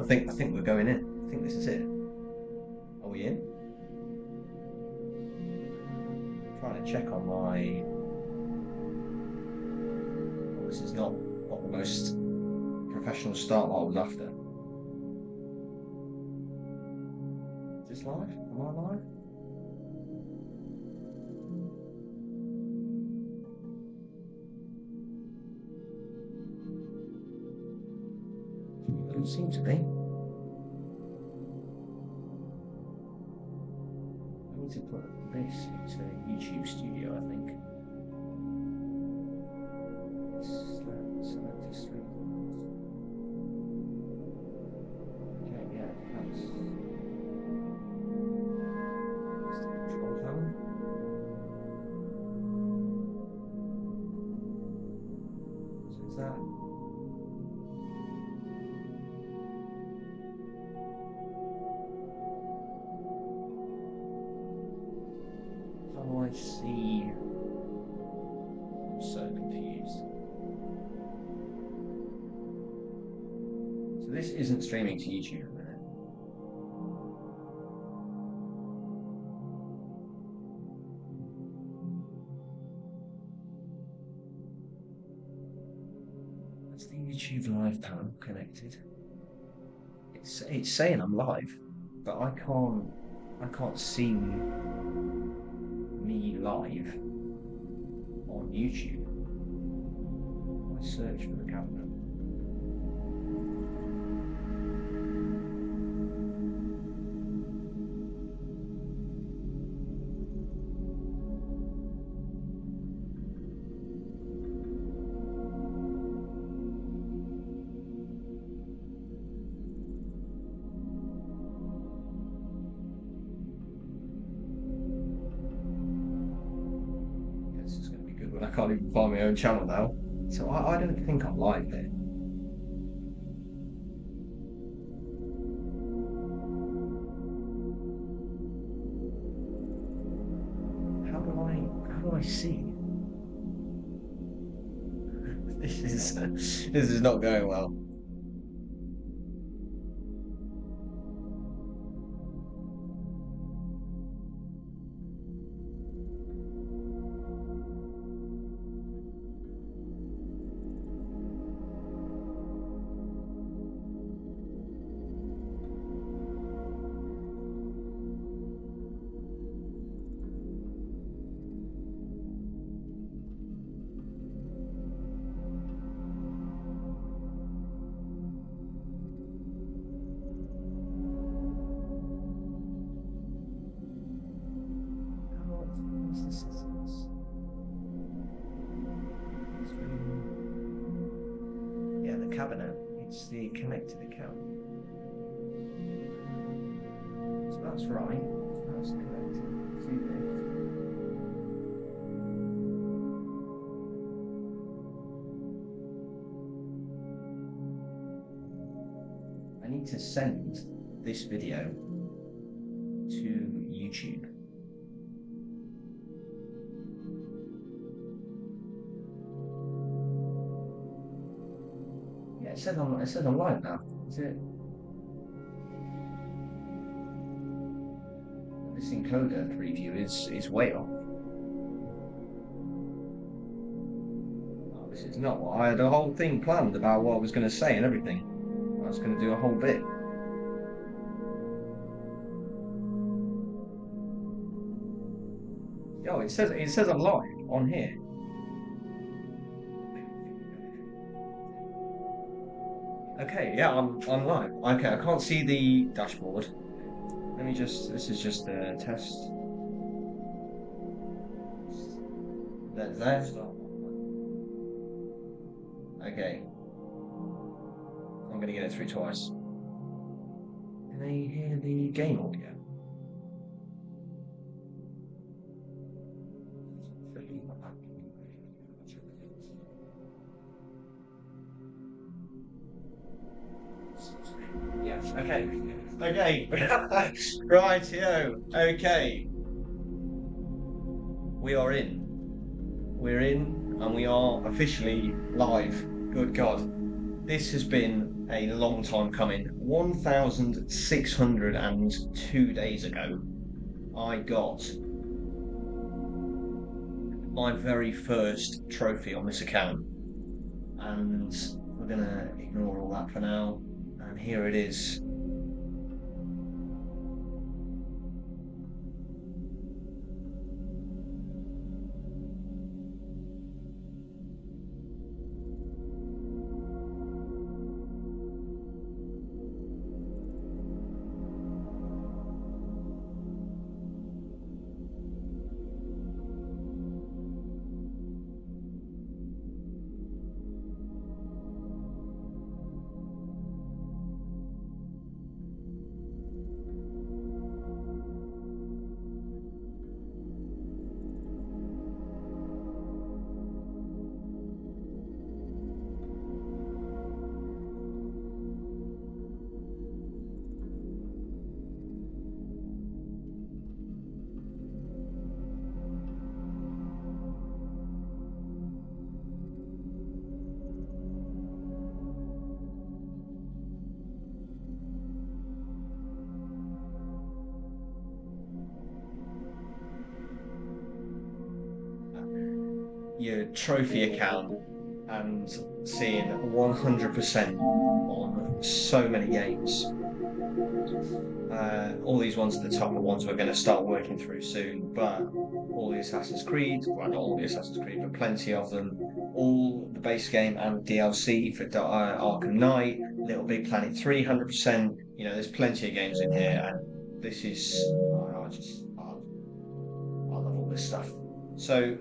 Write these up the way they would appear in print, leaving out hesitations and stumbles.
I think we're going in. I think this is it. Are we in? I'm trying to check on my. Oh, this is not the most professional start that I was after. Is this live? Am I live? It doesn't seem to be. I need to put this into YouTube Studio, I think. Select this stream. Okay, yeah, that's the control panel. So is that? How do I see? I'm so confused. So this isn't streaming to YouTube at the minute. That's the YouTube live panel connected. It's saying I'm live, but I can't see me live on YouTube. I search for the cabinet. This is going to be good when I can't even find my own channel now. So I don't think I'm live here. How do I see? This is not going well. Yeah, the cabinet. It's the connected account. So that's right. That's connected to this. I need to send this video to YouTube. Yeah, it says I'm live now. Is it? This encoder preview is way off. Oh, this is not what I had a whole thing planned about what I was going to say and everything. I was going to do a whole bit. Yo, it says I'm live on here. Okay, yeah, I'm live. Okay, I can't see the dashboard. Let me just. This is just a test. There's. Okay. I'm gonna get it through twice. Can they hear the game audio? Yes. Okay. Okay. Right, yo. Okay. We are in. We're in and we are officially live. Good God. This has been a long time coming. 1,602 days ago, I got my very first trophy on this account, and we're gonna ignore all that for now. And here it is. Your trophy account and seeing 100% on so many games. All these ones at the top are ones we're going to start working through soon, but all the Assassin's Creed, well, not all the Assassin's Creed, but plenty of them, all the base game and DLC for Arkham Knight, Little Big Planet 3, 100%. You know, there's plenty of games in here, and this is, I love all this stuff. So,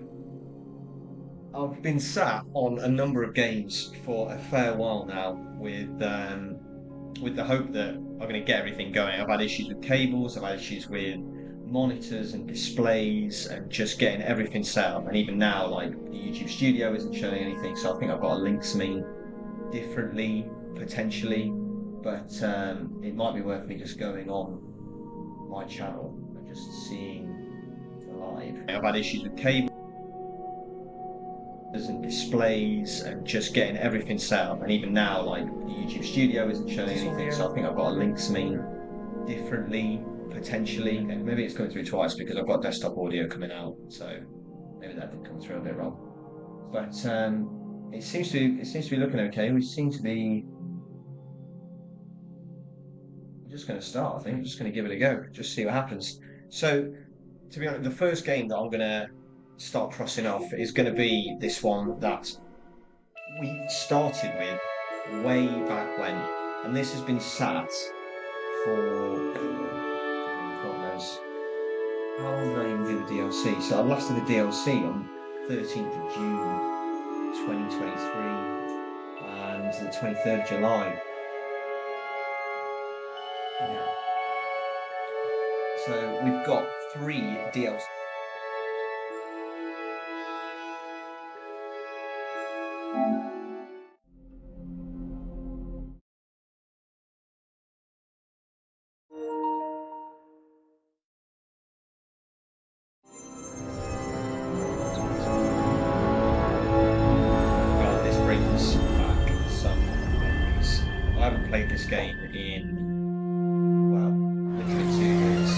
I've been sat on a number of games for a fair while now with the hope that I'm going to get everything going. I've had issues with cables, I've had issues with monitors and displays and just getting everything set up. And even now, like, the YouTube studio isn't showing anything, so I think I've got to link something differently, potentially. But it might be worth me just going on my channel and just seeing live. I've had issues with cables and displays and just getting everything set up, and even now, like, the YouTube studio isn't showing anything, so I think I've got to link something differently, potentially. And maybe it's coming through twice because I've got desktop audio coming out, so maybe that did come through a bit wrong. But it seems to be looking okay. We seem to be. I'm just going to start. I think I'm just going to give it a go, just see what happens. So, to be honest, the first game that I'm going to start crossing off is going to be this one that we started with way back when, and this has been sat for God knows how long did I even do the DLC. So I last did the DLC on 13th of June 2023 and the 23rd of July. Yeah. So we've got 3 DLC. I haven't played this game in, well, literally 2 years.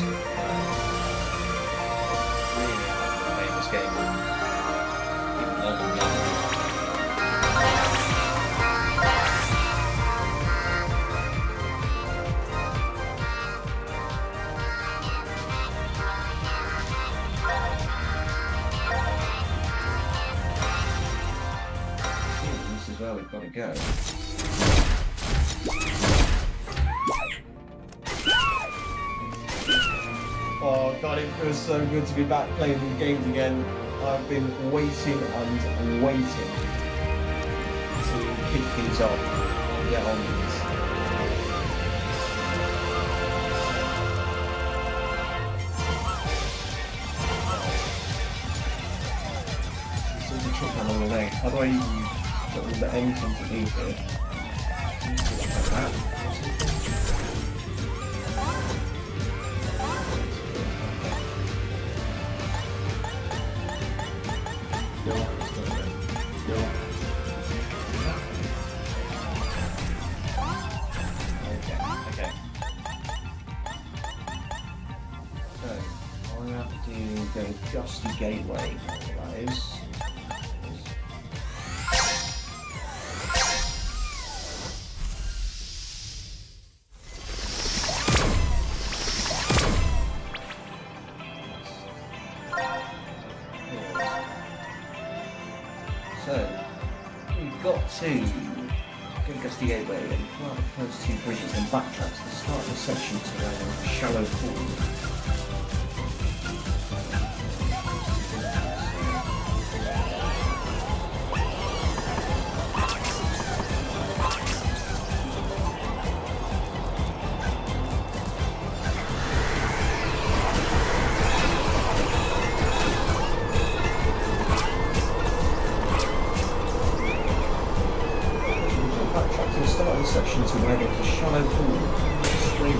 Really, I haven't played this game in long and long. This is where we've got to go. Oh God, it feels so good to be back playing these games again. I've been waiting and waiting to kick things off and get on with this. There's a trick along the way. How do I even put the engine to leave here? Like that. to go Gusty Gateway, that is. So, we've got to go Gusty Gateway and plant the first two bridges and backtrack to the start of the section to a shallow pool. Start the section to where there's a shallow pool, stream.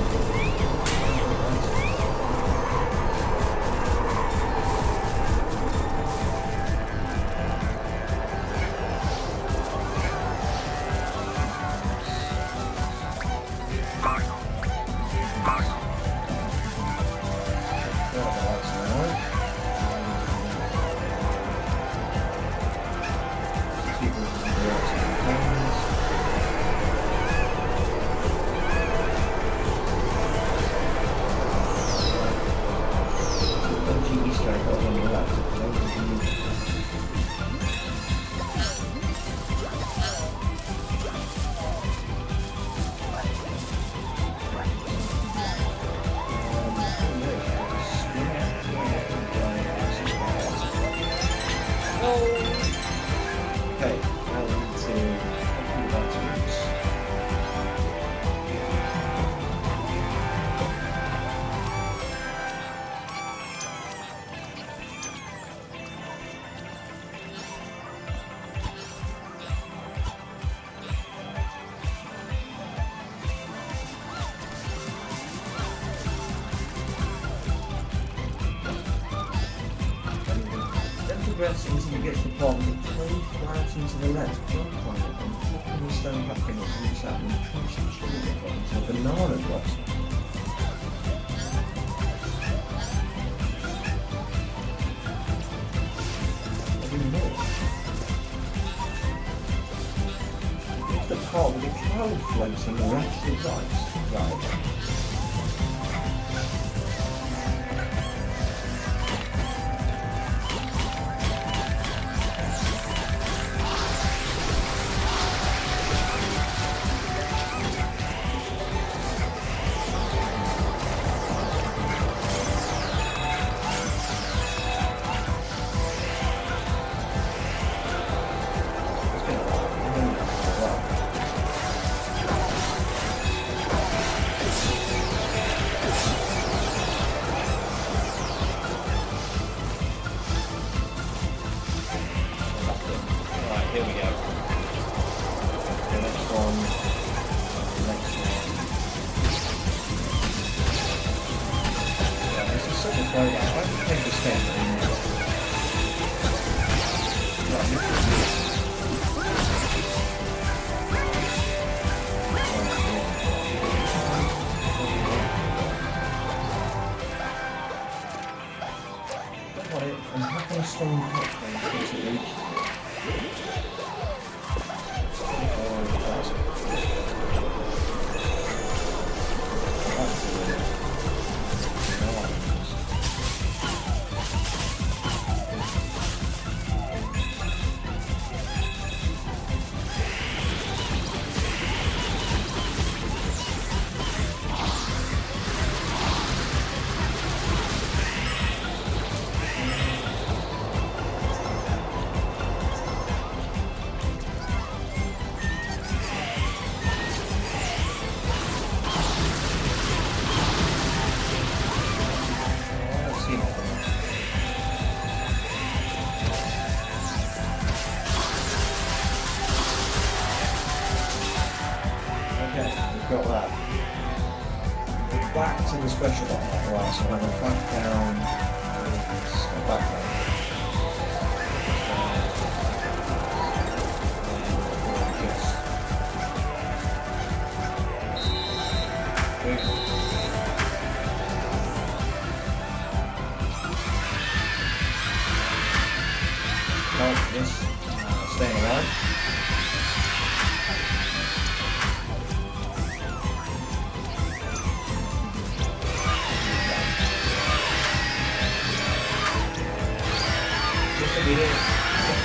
Progress until you get to the bottom, it throws flags into the left, jump on it, and popping the stone back in it to reach out and punch the trigger button until a banana drops. Every more. If the part with the cloud floating left to right. Here we go. The next one. The next one. Yeah, this is such a throwback. I can take this game and I'm having a strong hit got that. We're back to the special button. Right, so I'm going to back down. Back down.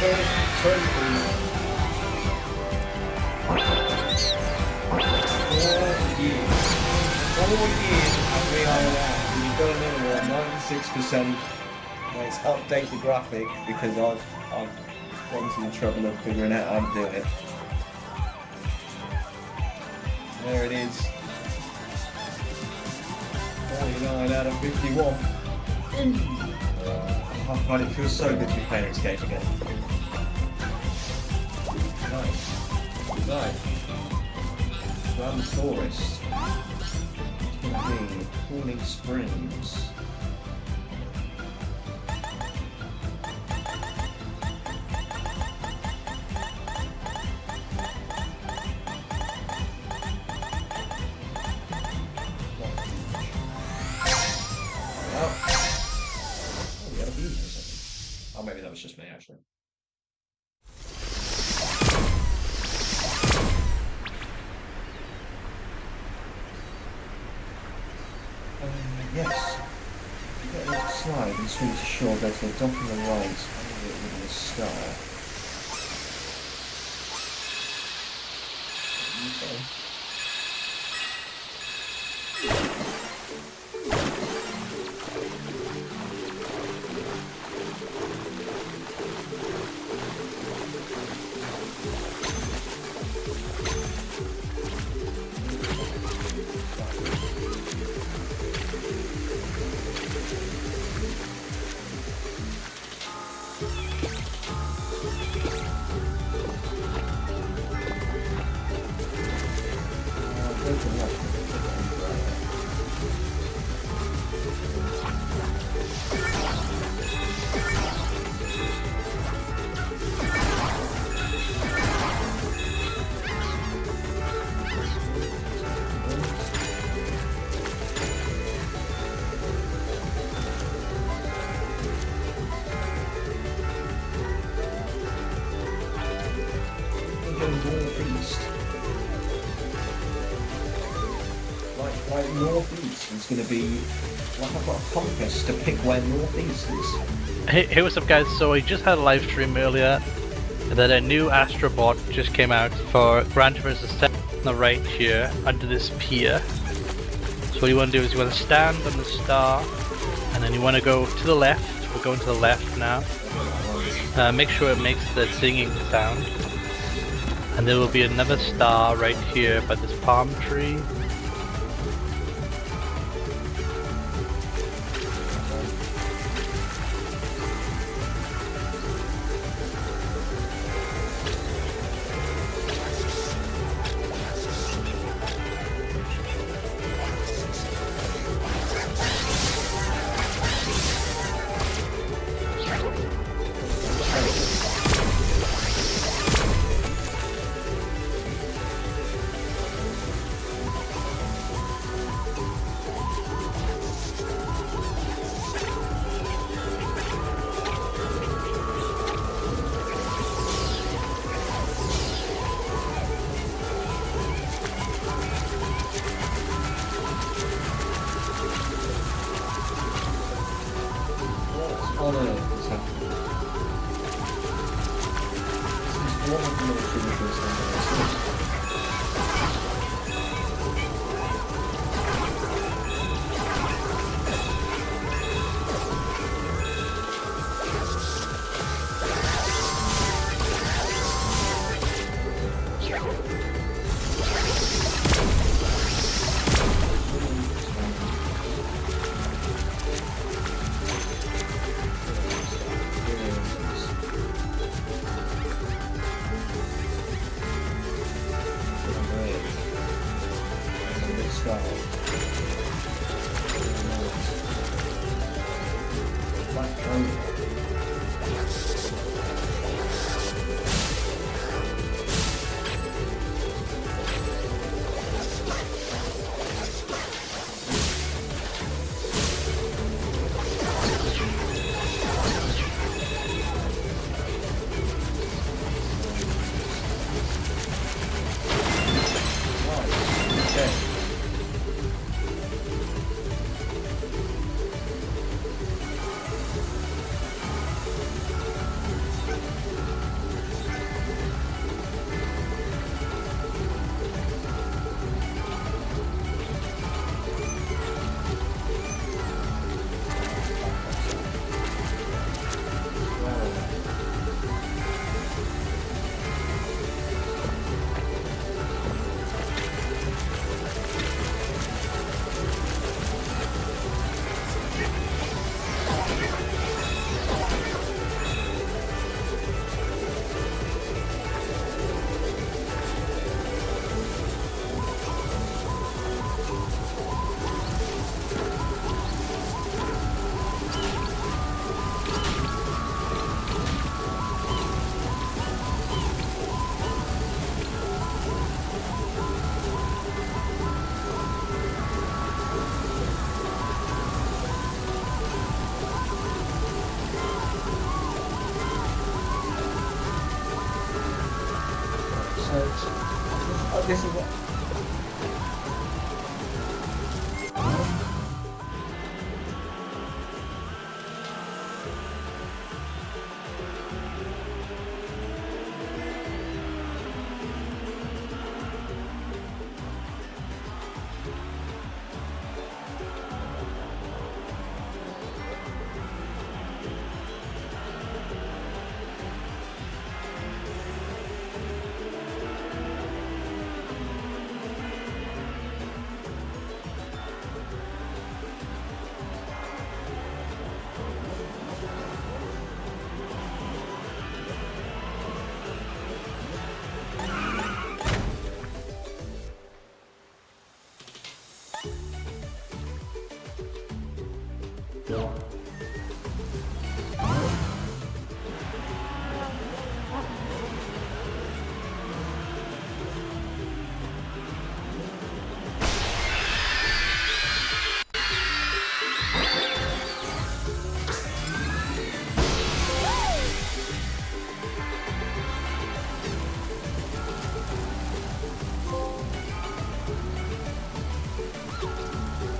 Turn, please. 4 years. 4 years and we are there. We've got another one, 96%. Let's update the graphic because I've gone to the trouble of figuring out how to do it. There it is. 49 out of 51. Oh god, it feels so good to be playing this game again. Nice. Nice. Brontosaurus. It's gonna be Cooling Springs. Oh, maybe that was just me actually. Yes. You get a little slide and swing to shore, go to the dock on the right, and with a star. Okay. Northeast. Like northeast is going to be like I've got a compass to pick where northeast is. Hey, what's up guys, so I just had a live stream earlier that a new Astrobot just came out for Grand vs. 7 on the right here under this pier. So what you want to do is you want to stand on the star and then you want to go to the left. We're going to the left now. Make sure it makes the singing sound. And there will be another star right here by this palm tree. On Earth is happening. This is one of the most ridiculous things I've ever seen.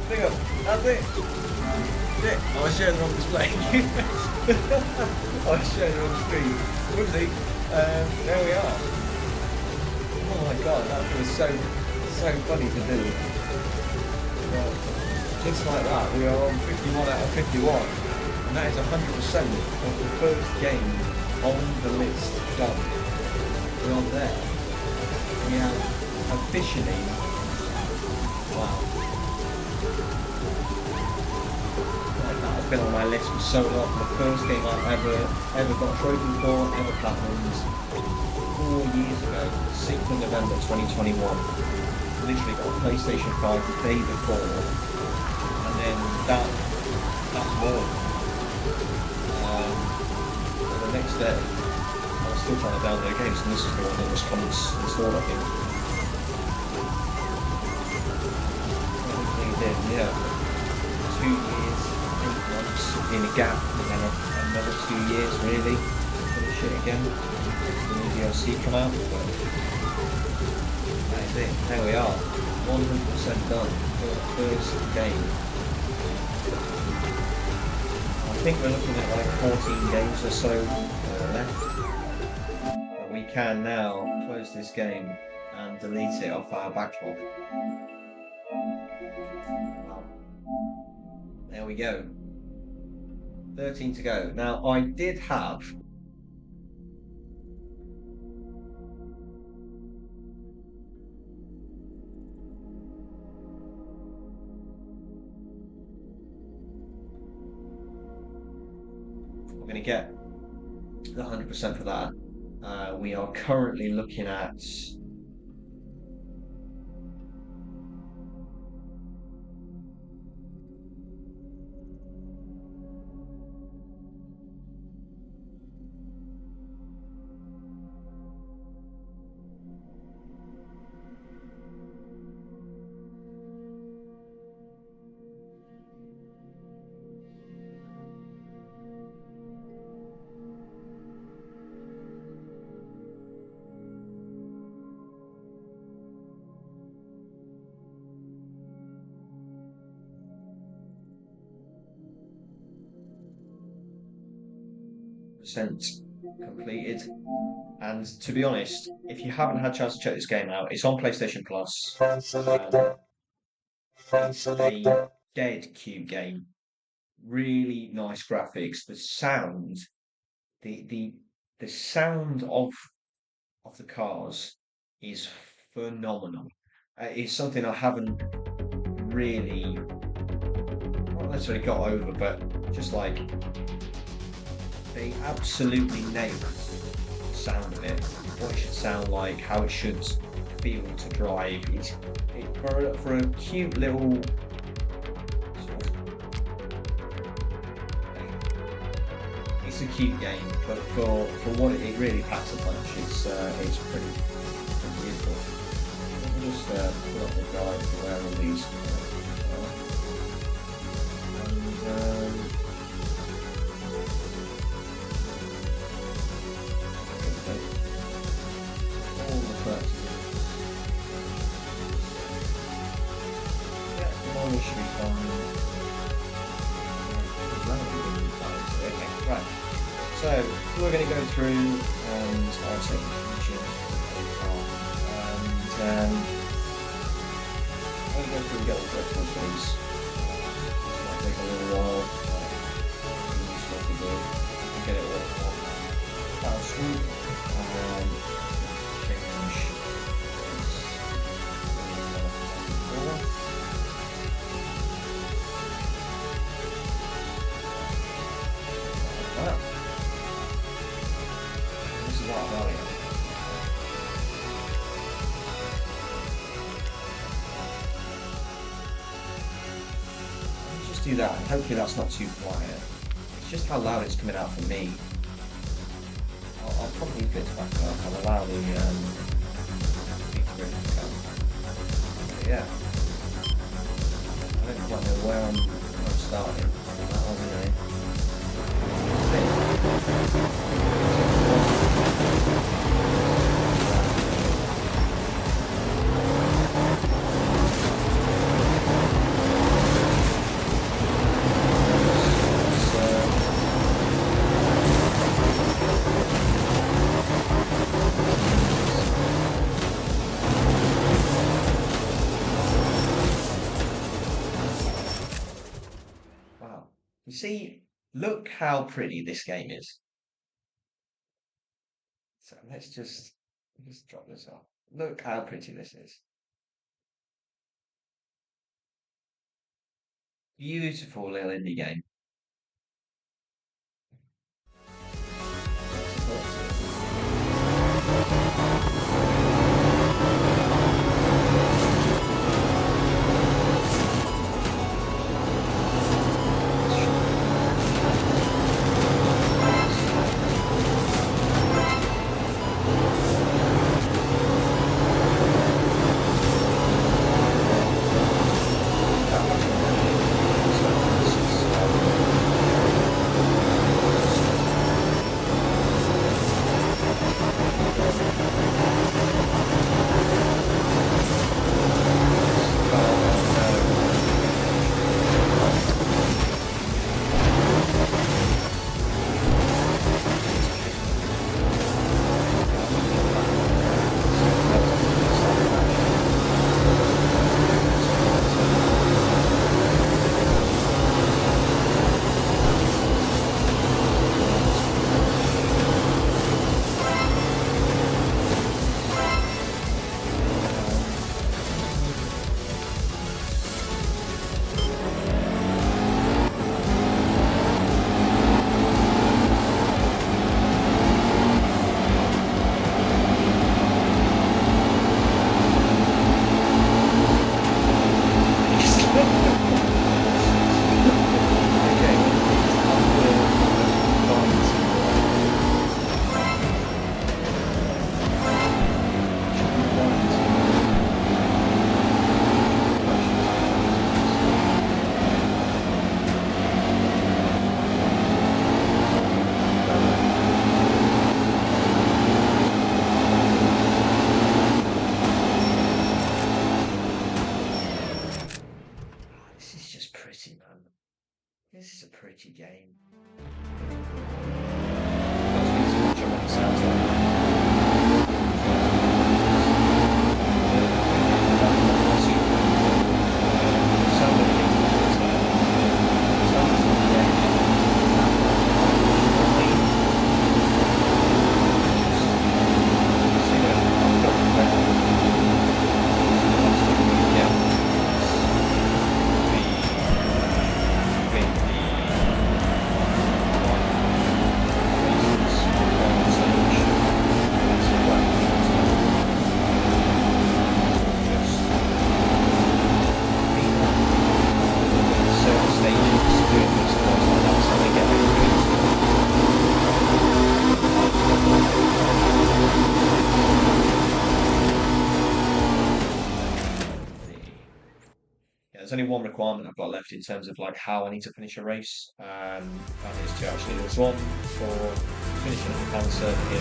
Pick up. That's it. Shit, I was showing the wrong display. I was showing the wrong screen. Whoopsie. There we are. Oh my god, that was so funny to do. Well, just like that, we are on 51 out of 51. And that is 100% of the first game on the list done. We're on there. We have officially... Wow. That has been on my list for so long. The first game I ever got trophies for, ever platinums. 4 years ago, 6th of November 2021. Literally got a PlayStation 5 the day before, and then that's more. The next day, I was still trying to download games, and this is the one that was installed, I think. Yeah. 2 years, 8 months in a gap, and then another 2 years really to finish it again. The new DLC come out, but that is it. There we are, 100% done for the first game. I think we're looking at like 14 games or so left, but we can now close this game and delete it off our backlog. There we go. 13 to go. Now, I did have... We're going to get the 100% for that. We are currently looking at... completed, and to be honest, if you haven't had a chance to check this game out, it's on PlayStation Plus. It's a dead cute game, really nice graphics. The sound, the sound of the cars is phenomenal. It's something I haven't really, not necessarily got over, but just like, they absolutely nailed the sound of it, what it should sound like, how it should feel to drive. For a cute little sort of, it's a cute game, but for what it really packs a punch, it's pretty beautiful. I'll just put up the guide for where all these we should be fine. Okay, right. So we're going to go through and I'll take the future and I'm going to go through and get all the virtual things. This might take a little while. Get it all on file swoop and change this is our value. do that, and hopefully that's not too quiet. It's just how loud it's coming out for me. I'll probably leave it back up. I'll allow the beat to come. But yeah, I don't quite know where I'm starting. That one, you know. Wow. You see, look how pretty this game is. So let's just drop this off. Look how pretty this is. Beautiful little indie game. This is just pretty, man. This is a pretty game. Not to be too much on what it sounds there's only one requirement I've got left in terms of like how I need to finish a race, and that is to actually there's one for finishing the Japan server here.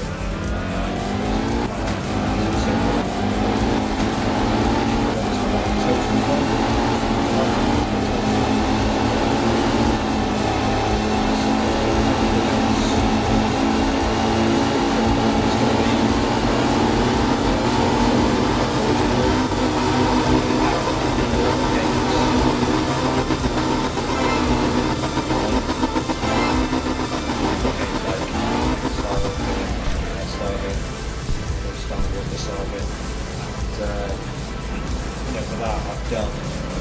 For that I've done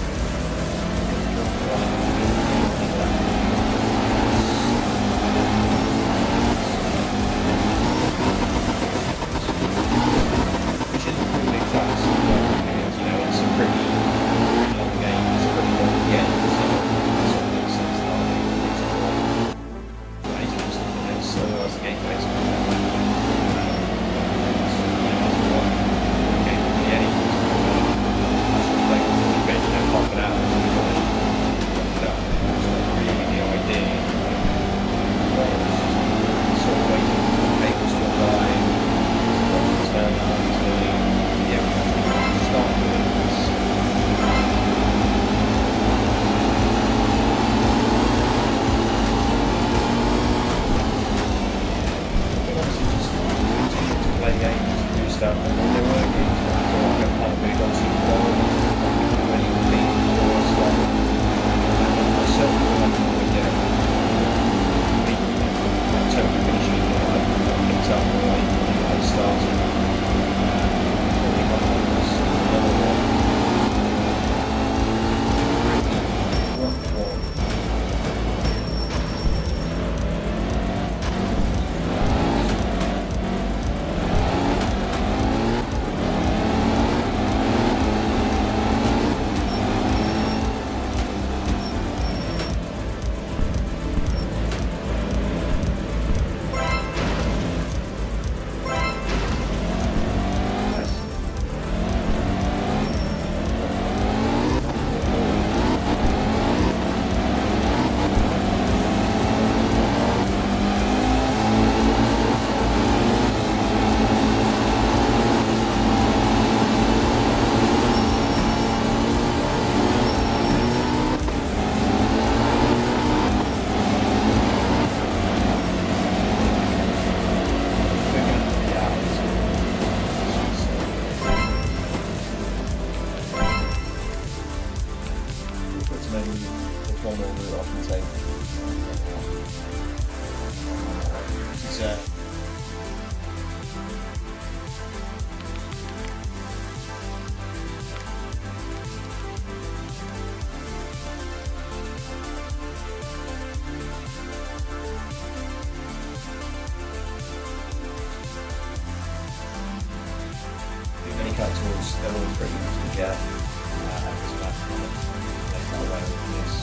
then there's one more route I can take. This is many collectibles, they're all pretty easy to get. It's about to make my way with this.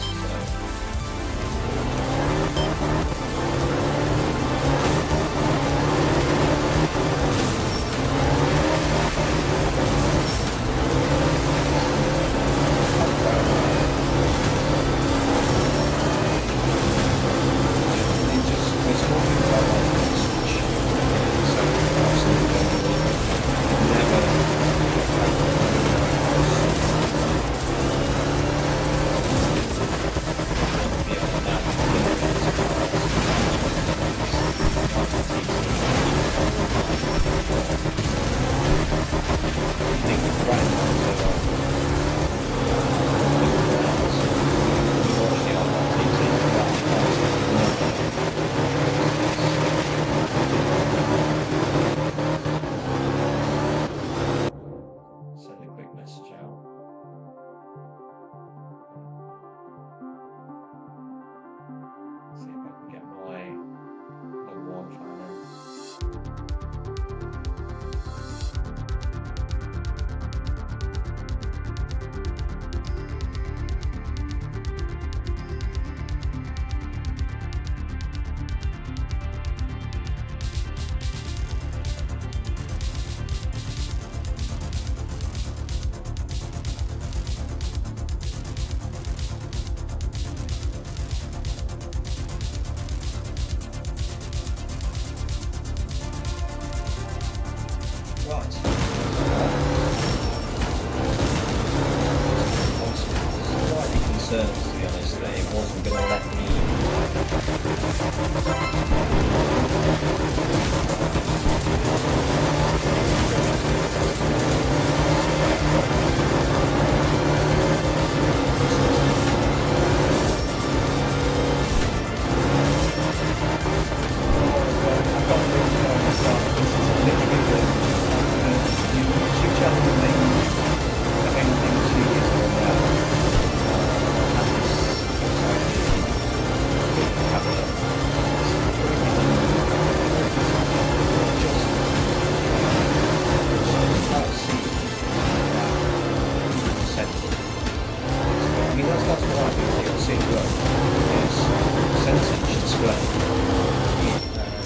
Concerns, to be honest, that it wasn't going to let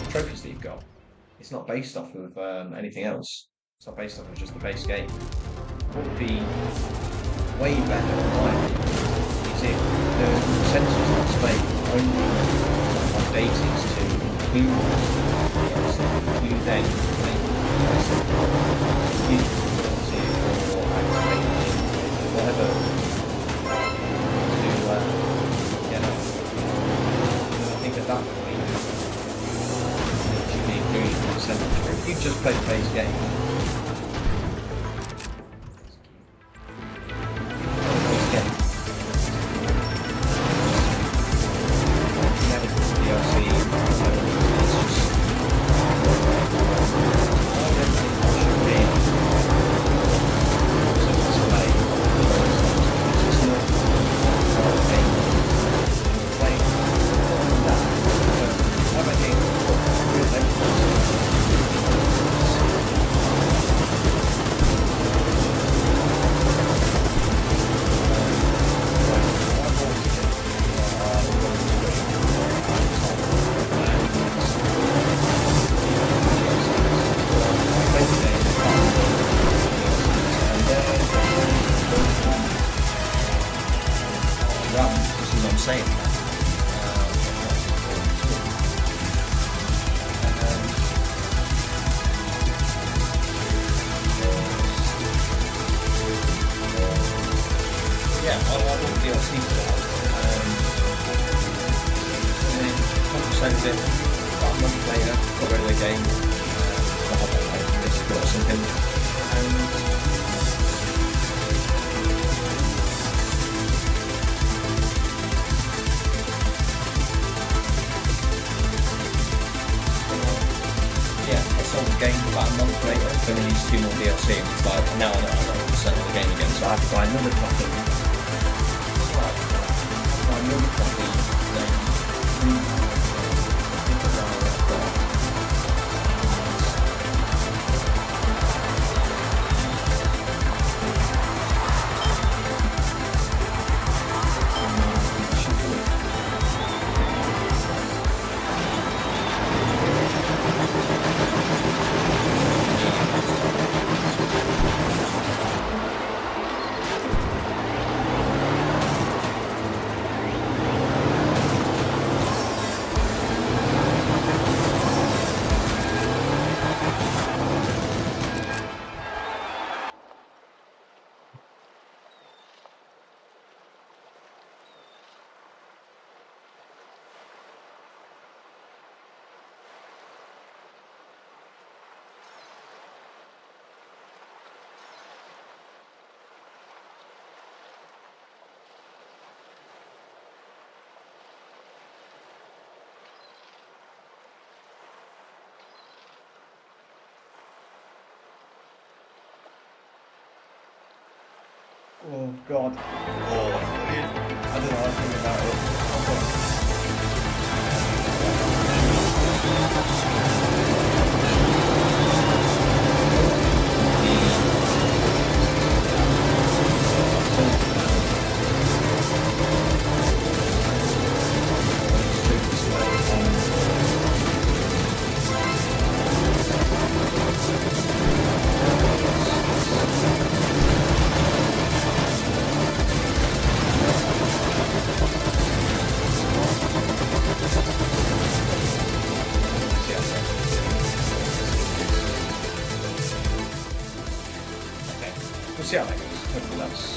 trophies that you've got. It's not based off of anything else. It's not based off of just the base game. What would be way better, in my opinion, is if the percentage of displayed only updated to include you then make or activate whatever to get up. I think at that point if you just play the base game, saying that. Yeah, I want DLC for that. And then 100% it, about a month later, got rid of the game. I had like this or something. And month later, they released 2 more DLC, and it's like, now I know I'm not percent of the game again, so I have to buy another copy. Right, buy another copy, then think of one I've got. Oh God. Oh, I don't know how to think about it. Okay, we'll see how that goes. Hopefully that's.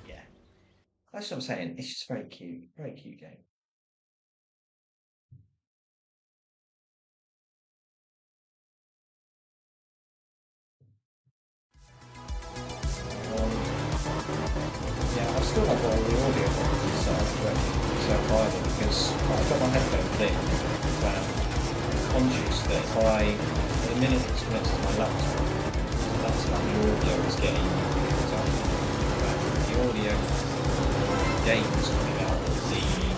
Yeah, that's what I'm saying. It's just very cute game. Yeah, I've still not got all the audio quality set up correctly so either because I've got my headphone thing, but I'm conscious that if the minute it's connected to my laptop, that's how the audio is getting picked up. But the audio games coming out of the screen,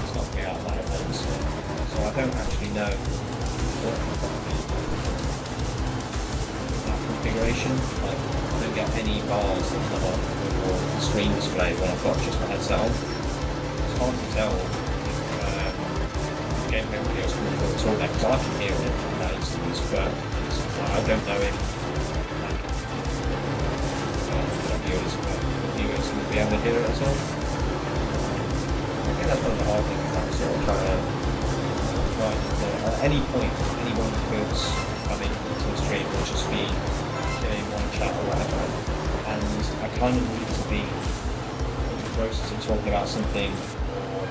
it's not coming out of that event, so I don't actually know what that configuration. Like, I don't get any bars that come up or the screen display when I've got just my headset on. It's hard to tell if the gameplay audio is coming through at all there, because I can hear it in that instance, but I don't know if like, the viewers will be able to hear it at all. I think that's one of the hard things about sort of trying to at any point anyone could come into the stream or just be in one chat or whatever, and I kind of need to be in the process of talking about something or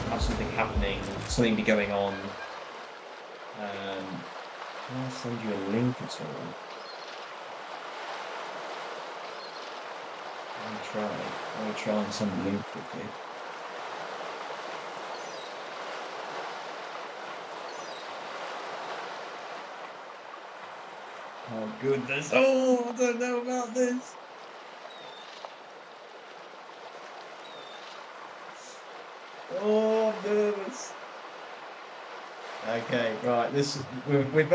have something happening, something be going on. Can I send you a link at all? Let me try and send a link quickly. Oh goodness! Oh, I don't know about this. Oh, I'm nervous. Okay, right.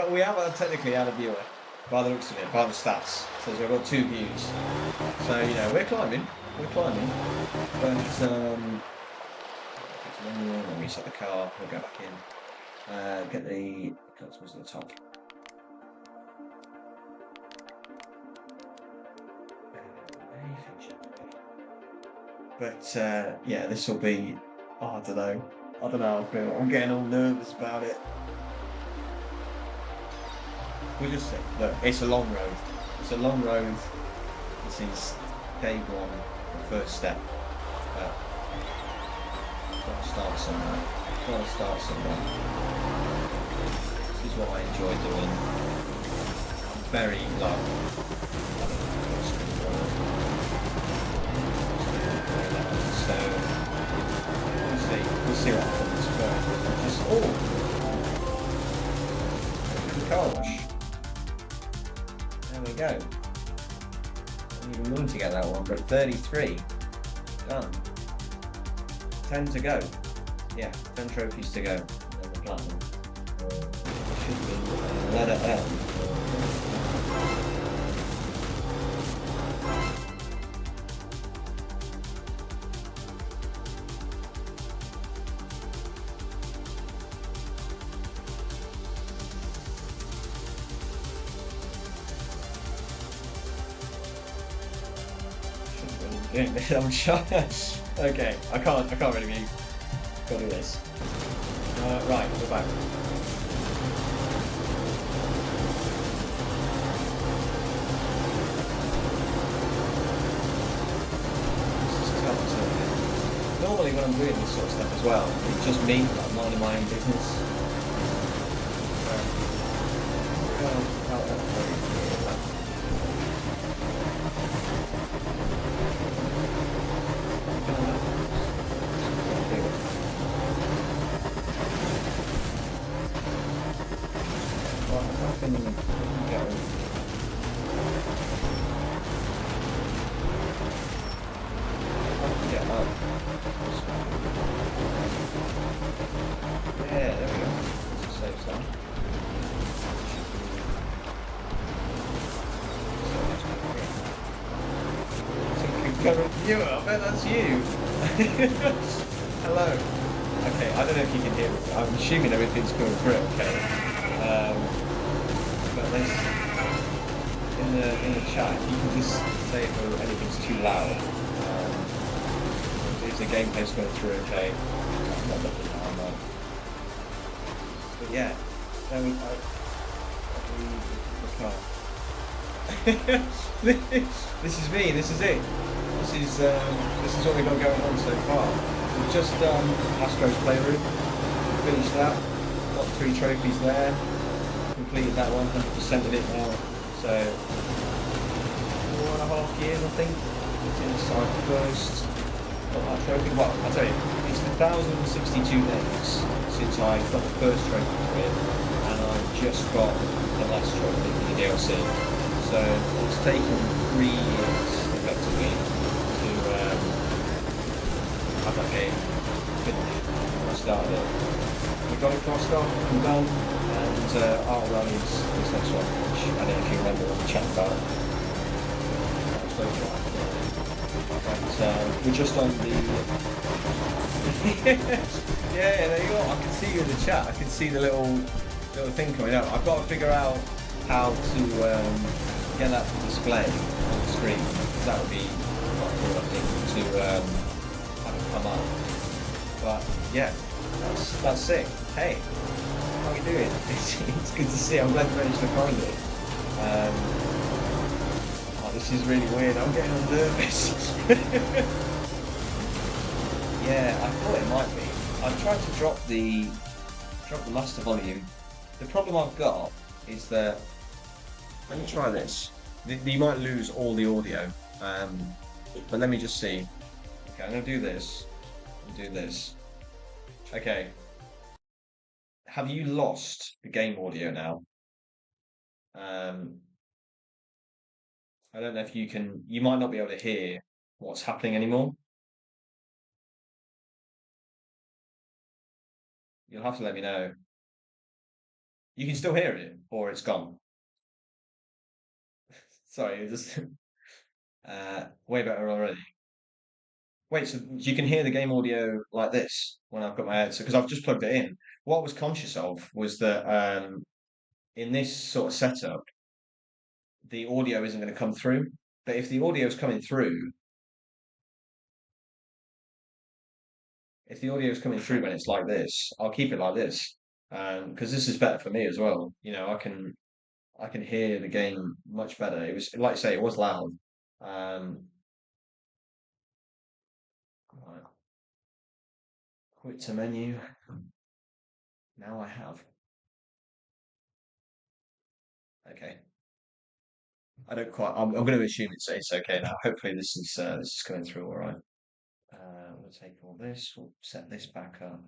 We have technically had a viewer by the looks of it, by the stats. So we've got two views. So we're climbing, we're climbing. But go to menu, then reset the car. We'll go back in. Get the customers at the top. But yeah, this will be. Oh, I don't know. I don't know how I feel. I'm getting all nervous about it. We'll just see. Look, it's a long road. It's a long road. This is day one, the first step. But gotta start somewhere. Gotta start somewhere. This is what I enjoy doing. I'm very like. I don't know. So we'll see what happens. But just car wash. There we go. Didn't even run to get that one, but 33 done. 10 to go. Yeah, 10 trophies to go. And the platinum should be letter L. Doing this, I'm sure. Okay, I can't really be. Gotta do this. Right, we're back. This is tough to. Normally, when I'm doing this sort of stuff as well, it's just me, like minding my own business. Can go. Get up. Yeah, there we go. That's a safe zone. Current viewer, I bet that's you. Hello. Okay, I don't know if you can hear me. I'm assuming everything's going through. Okay. But there's in the chat, you can just say if anything's too loud. Is the gameplay's going through okay? I'm not looking now, I'm not. But yeah, there we go. The car. This is me. This is it. This is what we've got going on so far. We've just done Astro's Playroom. Finished that. Got 3 trophies there. Completed that 100% of it now. So 4.5 years, I think. It's inside first. Got that trophy. Well, I'll tell you, it's 1,062 days since I got the first trophy for it, and I've just got the last trophy for the DLC. So it's taken 3 years effectively to have that game finished. I started it. We got it crossed off and done, and Art Run is this next one, which I don't know if you remember what we chatted about. But we're just on the yeah, there you go. I can see you in the chat. I can see the little thing coming up. I've got to figure out how to get that to display on the screen. That would be quite cool, I think, to have it come up. But yeah, that's sick. Hey, how are you doing? It's good to see. I'm glad you managed to find it. This is really weird. I'm getting all nervous. Yeah, I thought it might be. I've tried to drop the master volume. The problem I've got is that let me try this. You might lose all the audio, but let me just see. Okay, I'm gonna do this. And do this. Okay. Have you lost the game audio now? I don't know if you can. You might not be able to hear what's happening anymore. You'll have to let me know. You can still hear it, or it's gone. Sorry, it just way better already. Wait, so you can hear the game audio like this when I've got my headset because I've just plugged it in. What I was conscious of was that in this sort of setup, the audio isn't going to come through. But if the audio is coming through, if the audio is coming through when it's like this, I'll keep it like this because this is better for me as well. I can hear the game much better. It was like I say, it was loud. Um, right, quit to menu. Now I have. Okay. I don't quite. I'm going to assume it's okay now. Hopefully this is coming through all right. We'll take all this. We'll set this back up.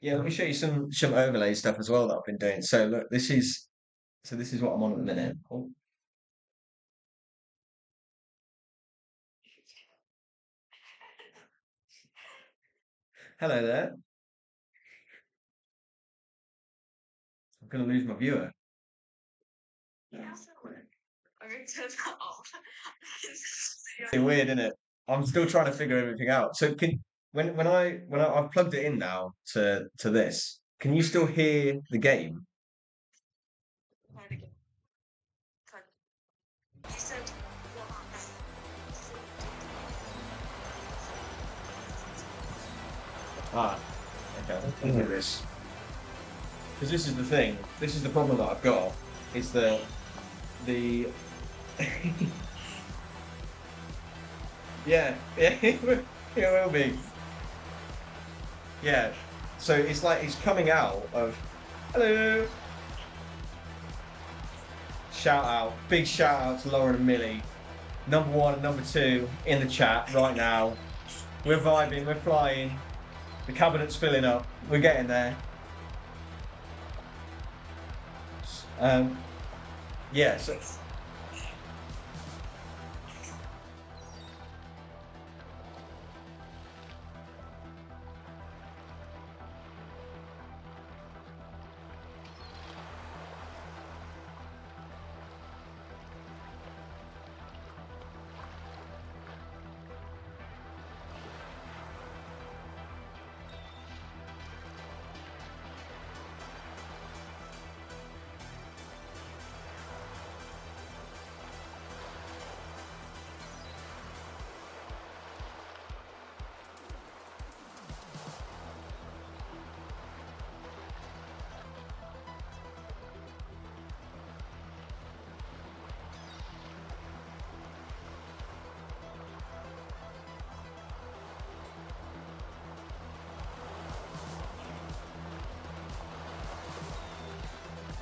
Yeah, let me show you some overlay stuff as well that I've been doing. So look, this is what I'm on at the minute. Oh, hello there. I'm going to lose my viewer. It's weird, isn't it? I'm still trying to figure everything out. So can I've plugged it in now to this. Can you still hear the game? Ah, okay. Look at this. Because this is the thing. This is the problem that I've got. Is that the yeah, yeah, it will be. Yeah. So it's like it's coming out of hello. Shout out, big shout out to Lauren and Millie, number one and number two in the chat right now. We're vibing, we're flying. The cabinet's filling up. We're getting there. Um, yeah. So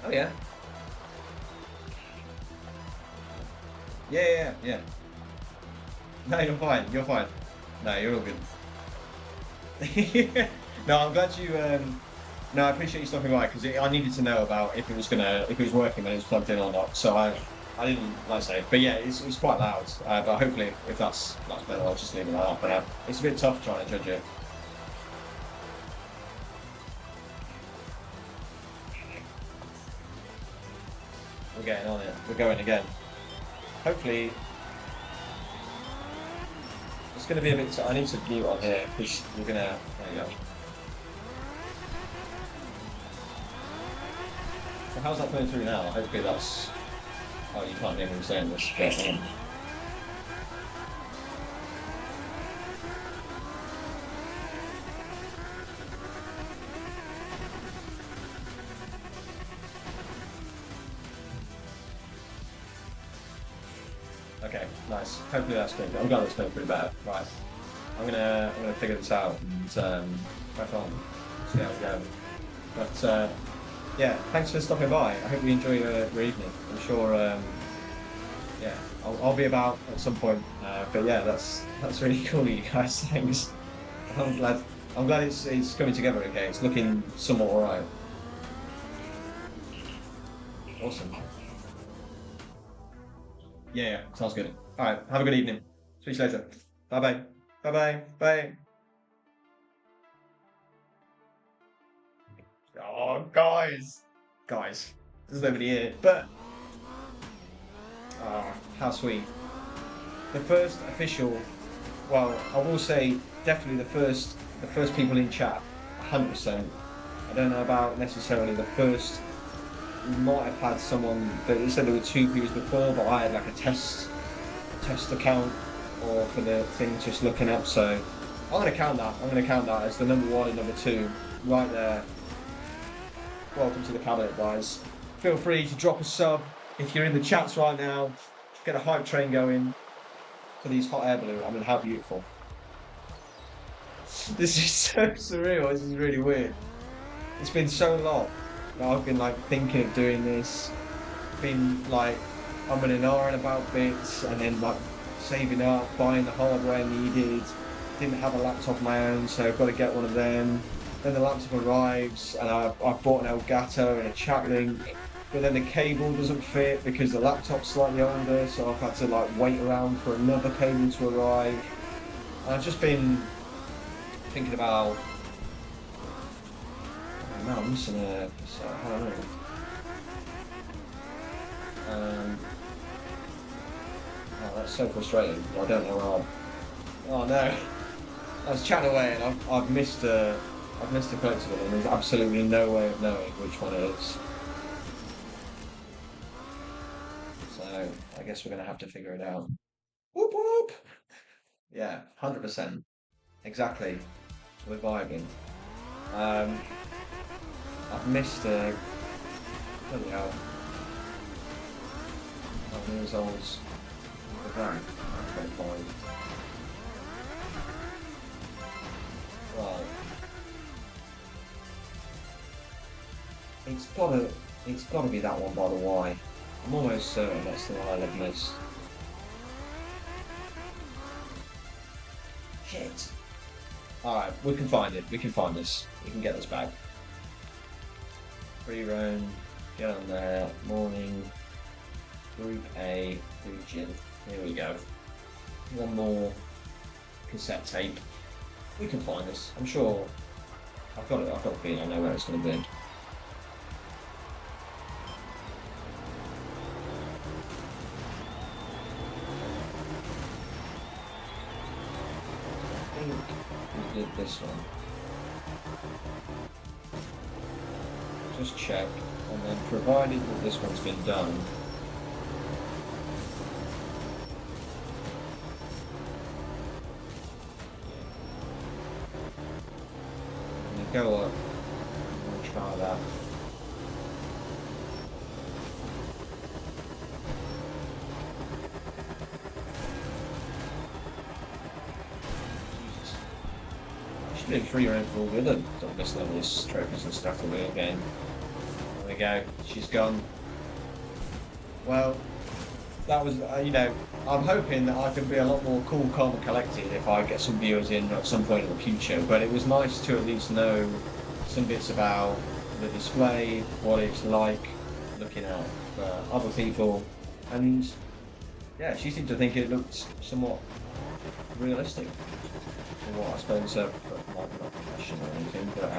oh yeah. Yeah, yeah, yeah. No, you're fine. You're fine. No, you're all good. No, I'm glad you. No, I appreciate you stopping by because I needed to know about if it was working when it was plugged in or not. So I didn't like I say, but yeah, it's quite loud. But hopefully, if that's better, I'll just leave it like that. But it's a bit tough trying to judge it. We're getting on it. We're going again. Hopefully, it's going to be a bit. I need to mute on here because we're gonna. There you go. So how's that going through now? Hopefully that's. Oh, you can't hear me saying this. But, okay, nice. Hopefully that's good. I'm glad it's going pretty bad. Right. I'm gonna figure this out and crack on. See how we go. But yeah, thanks for stopping by. I hope you enjoy your evening. I'm sure yeah, I'll be about at some point. But yeah, that's really cool of you guys. Thanks. I'm glad it's coming together okay. It's looking somewhat alright. Awesome. Yeah, yeah, sounds good. Alright, have a good evening. See you later. Bye bye. Bye bye. Bye. Oh guys. guys, there's nobody here. But how sweet. The first official. Well, I will say definitely the first people in chat, 100%. I don't know about necessarily the first. We might have had someone that said there were 2 views before, but I had like a test account or for the thing just looking up. So I'm gonna count that. I'm gonna count that as the number 1 and number 2 right there. Welcome to the cabinet, guys. Feel free to drop a sub if you're in the chats right now. Get a hype train going for these hot air balloons. I mean, how beautiful. This is so surreal. This is really weird. It's been so long that I've been like thinking of doing this. Been like umming and ahhing about bits, and then like saving up, buying the hardware needed. Didn't have a laptop of my own, so I've got to get one of them. Then the laptop arrives, and I've bought an Elgato and a chat link, but then the cable doesn't fit because the laptop's slightly older, so I've had to like wait around for another cable to arrive. And I've just been thinking about. No, I'm missing a. I don't know. Oh, that's so frustrating. I don't know how. Oh no! I was chatting away and I've missed a collectible, and there's absolutely no way of knowing which one it is. So I guess we're gonna have to figure it out. Whoop whoop! Yeah, 100%. Exactly. We're vibing. I've missed a. Bloody hell. How many years old's the van? 25. Right. It's gotta be that one by the Y. I'm almost certain that's the one I've missed. Shit. Alright, we can find it. We can find this. We can get this back. Free roam, get on there, morning, group A, region. Here we go. One more cassette tape. We can find this. I'm sure. I've got the feeling I know where it's going to be. I think we did this one. Just check, and then provided that this one's been done, and go up, and we'll try that. Jesus. I should be free roam for all the other this level's trophies and stuff that we're getting. There we go, she's gone. Well, that was, I'm hoping that I can be a lot more cool, calm and collected if I get some viewers in at some point in the future, but it was nice to at least know some bits about the display, what it's like looking at other people, and yeah, she seemed to think it looked somewhat realistic for what I suppose might be not professional or anything, but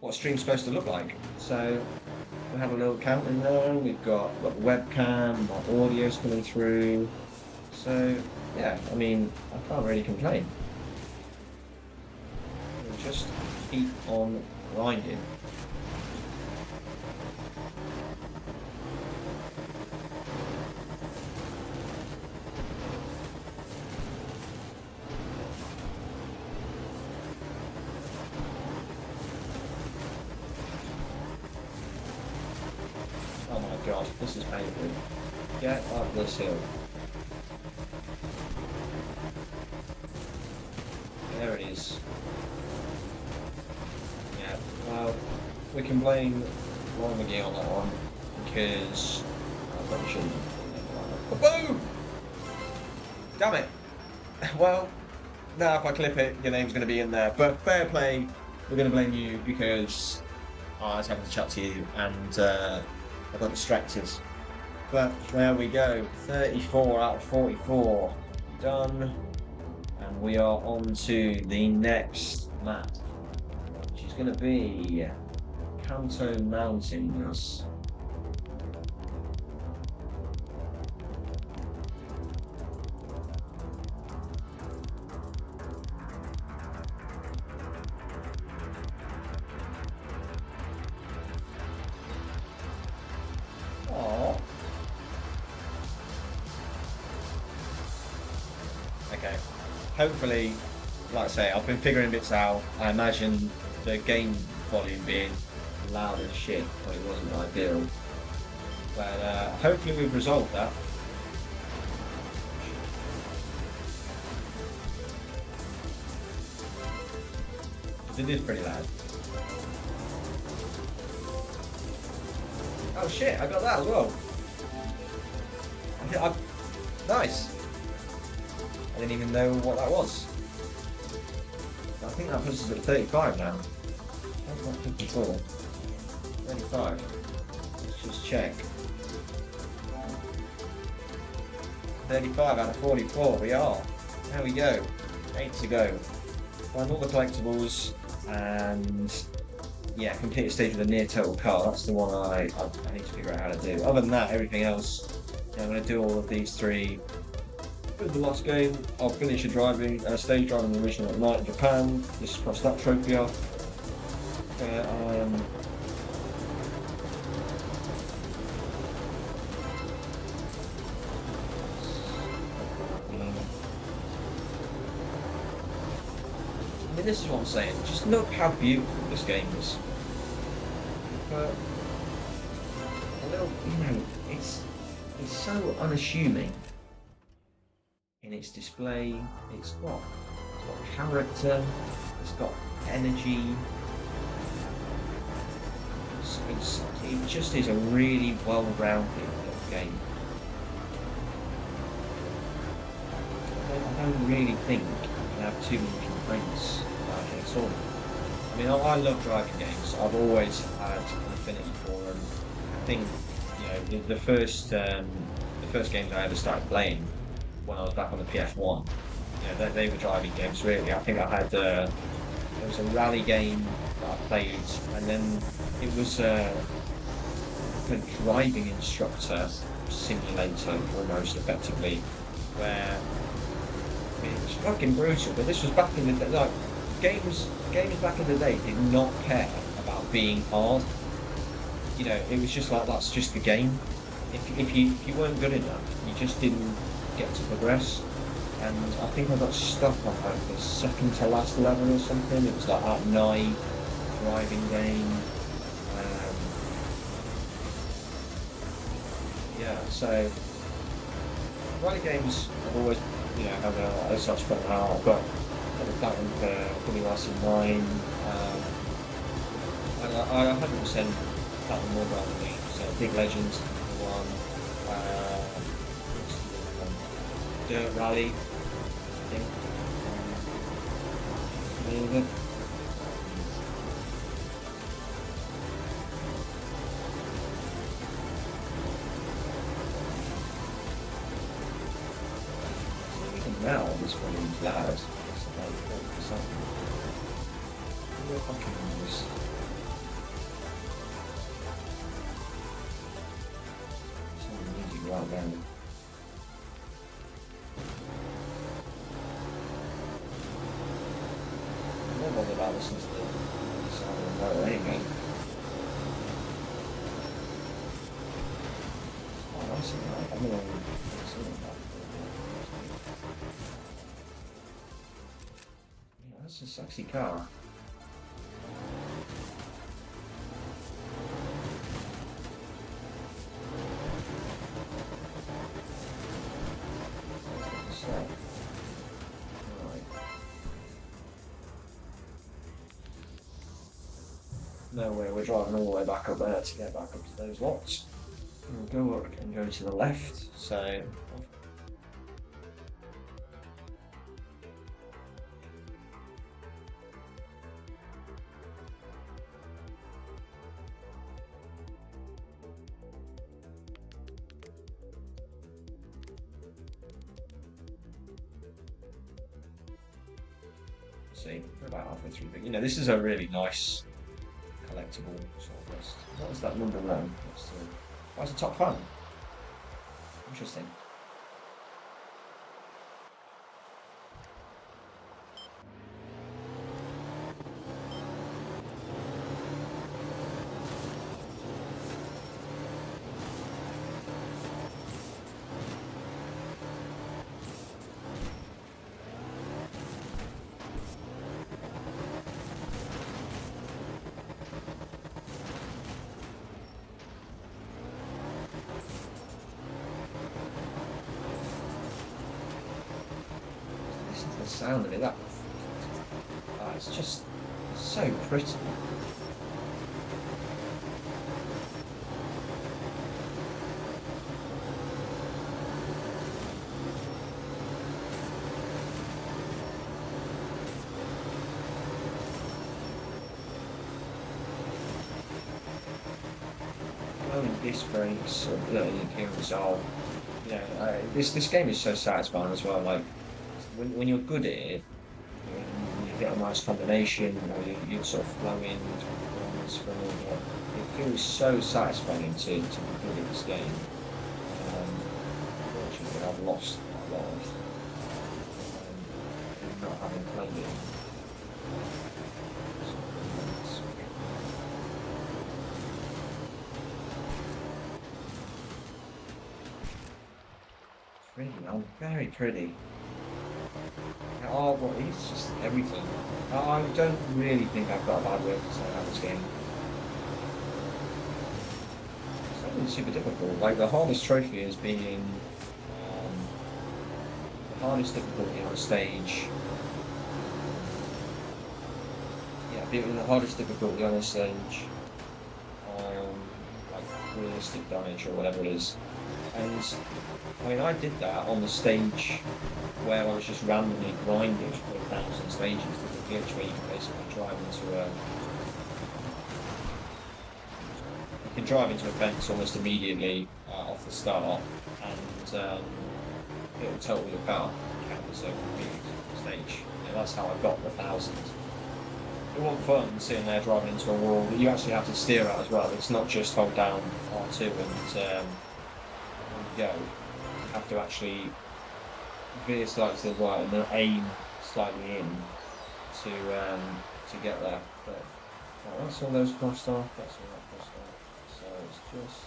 what a stream's supposed to look like. So we have a little count in there, we've got the webcam, my audio's coming through. So yeah, I mean, I can't really complain. We'll just keep on grinding. Oh my god, this is painful. Get up this hill. There it is. Yeah, well, we can blame Lauren McGee on that one, because I probably shouldn't have. Boom! Damn it! Well, now if I clip it, your name's going to be in there. But fair play, we're going to blame you because I was having to chat to you and I got distracted. But there we go, 34 out of 44 done, and we are on to the next map, which is going to be Kanto Mountains. Oh. Okay. Hopefully, like I say, I've been figuring bits out. I imagine the game volume being loud as shit probably wasn't ideal. But hopefully we've resolved that. It is pretty loud. Oh shit, I got that as well. Nice. I didn't even know what that was. I think that puts us at 35 now. That's not 54. 35. Let's just check. 35 out of 44, we are. There we go. 8 to go. Find all the collectibles and yeah, complete a stage with a near total car. That's the one I need to figure out how to do. Other than that, everything else, yeah, I'm going to do all of these three. With the last game, I'll finish a stage driving the original at night in Japan. Just cross that trophy off. I mean, this is what I'm saying. Just look how beautiful this game is. But a little, it's so unassuming in its display. It's got character. It's got energy. It just is a really well-rounded game. I don't really think you can have too many complaints about it at all. I mean, I love driving games. I've always had an affinity for them. I think, the first games I ever started playing when I was back on the Ep.1, they were driving games really. I think I had there was a rally game that I played, and then it was a driving instructor simulator almost effectively, where it was fucking brutal. But this was back in the day. Like games back in the day did not care about being hard. It was just like that's just the game. If you weren't good enough, you just didn't get to progress. And I think I got stuck on like the second to last level or something. It was like at night driving game. So rally games I've always have a soft spot now. I've got that one for Fully Last in Mine. And I 100% that one more rather than so Big Legends one. Dirt Rally, I think. Maybe. Even now, this one is loud. It's about 40%. What fucking noise? Some music right now. I'm not bothered about listening to the sound of the motor anyway. Oh, that's alright. I'm gonna listen to that. Yeah, that's a sexy car. No way, we're driving all the way back up there to get back up to those lots. We'll go up and go to the left, so... See, we're about halfway through, but this is a really nice collectible sort of list. What is that number one? Why is it top 5? Interesting. Listen to the sound of it. It's just so pretty. Blowing disc brakes or blowing appearance of, this game is so satisfying as well. Like when you're good at it, when you get a nice combination, or you're sort of flowing from it feels so satisfying to be good at this game. Unfortunately, I've lost a lot in not having played it. Pretty, very pretty. Oh, well, it's just everything. I don't really think I've got a bad word to say about this game. It's not really super difficult. Like, the hardest trophy is being um, the hardest difficulty on a stage. Yeah, being the hardest difficulty on a stage, like realistic damage or whatever it is. And I mean, I did that on the stage where I was just randomly grinding for 1,000 stages to the glitch where you can basically drive into a fence almost immediately off the start, and it'll total your car count as a complete stage. That's how I got the 1,000. It wasn't fun sitting there driving into a wall, but you actually have to steer out as well. It's not just hold down R2 and go. You have to actually veer slightly to the right and then aim slightly in to get there. But that's all those crossed off. That's all that crossed off. So it's just.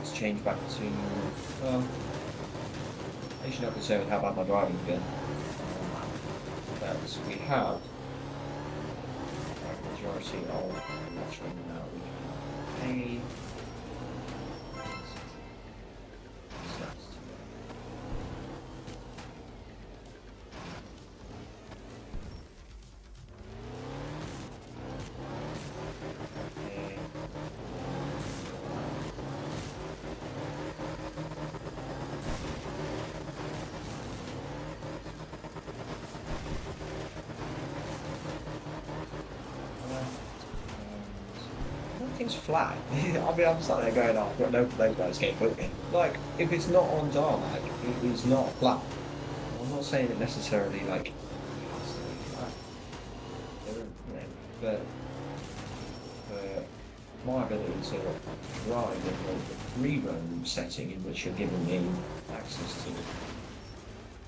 like to change back to, well, actually not concerned with how bad my driving's been. But we have the majority of lettering now. We have A. Everything's flat. I mean, I'm sat there going, "Oh, I've got no play by this game," but like, if it's not on tarmac, it is not flat. I'm not saying it necessarily like it has to be flat. You know, but my ability to drive in the free roam setting in which you're giving me access to,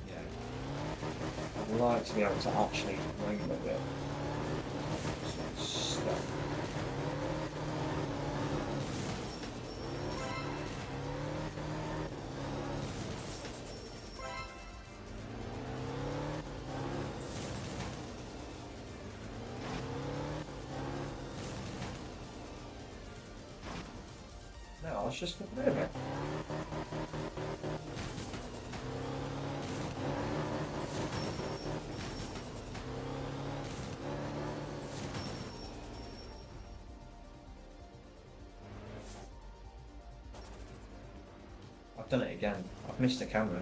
yeah, I'd like to be able to actually roam a bit. Stuff. No, I was just a bit of it. I've done it again. I've missed the camera.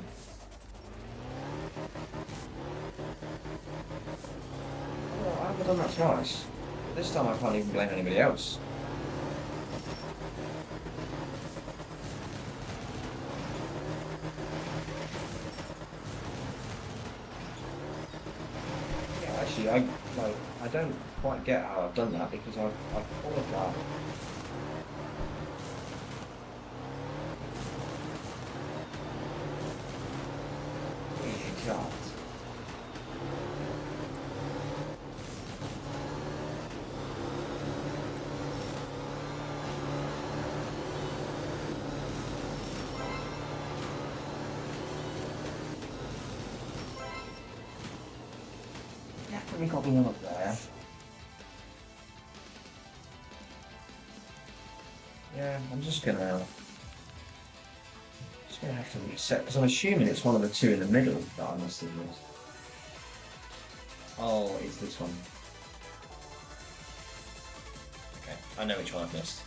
Oh, I haven't done that twice. But this time I can't even blame anybody else. Yeah, actually, I don't quite get how I've done that because I've followed that. Easy shot. Definitely got me up there. Yeah, I'm just gonna have to reset because I'm assuming it's one of the two in the middle that I must have missed. Oh, it's this one. Okay, I know which one I've missed.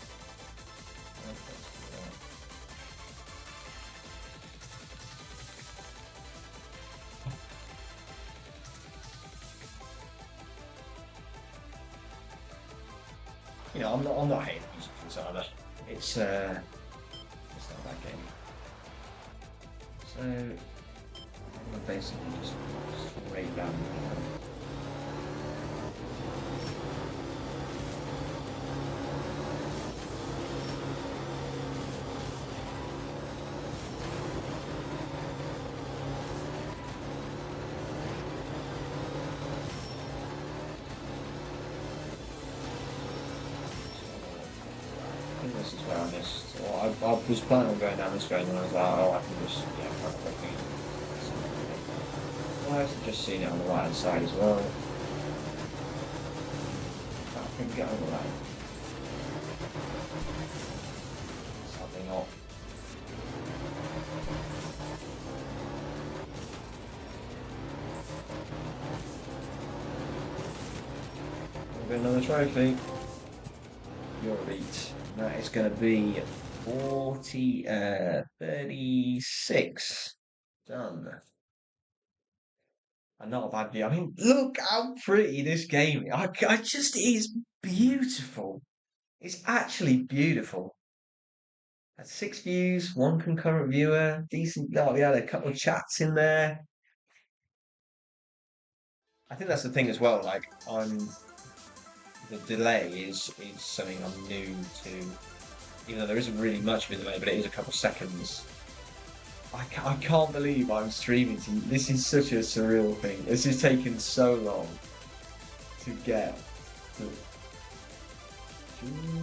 You know, I'm not hating music for this either. It's not a bad game. So I'm gonna basically just straight down. I think this is where I missed. Or I was planning on going down this way, and then I was like, oh, I can just kind of like I've just seen it on the right hand side as well. I can get over that. Sadly not. Another trophy. Your beat. That is going to be 36. Done. And not a bad view. I mean, look how pretty this game is. I just, it is beautiful. It's actually beautiful. Had 6 views, one concurrent viewer, decent. Oh, we had a couple of chats in there. I think that's the thing as well. Like, the delay is something I'm new to. Even though there isn't really much of a delay, but it is a couple of seconds. I can't believe I'm streaming to you. This is such a surreal thing. This has taken so long to get to.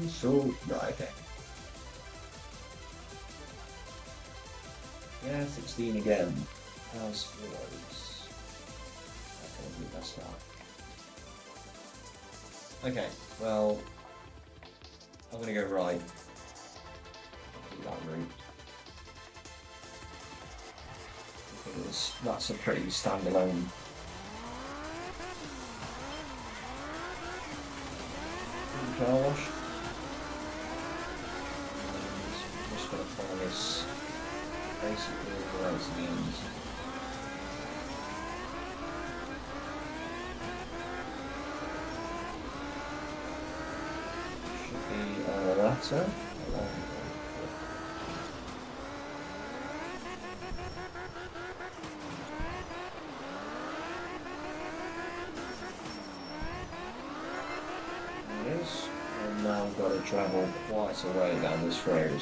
So right, okay. Yeah, 16 again. How's Heroes? That's gonna be best start. Okay, well, I'm gonna go right. I'll do that route. Because that's a pretty standalone car wash. And I'm just gonna follow this basically all the way to the end. Should be a latter. There it is. And now I've got to travel quite a way down this road.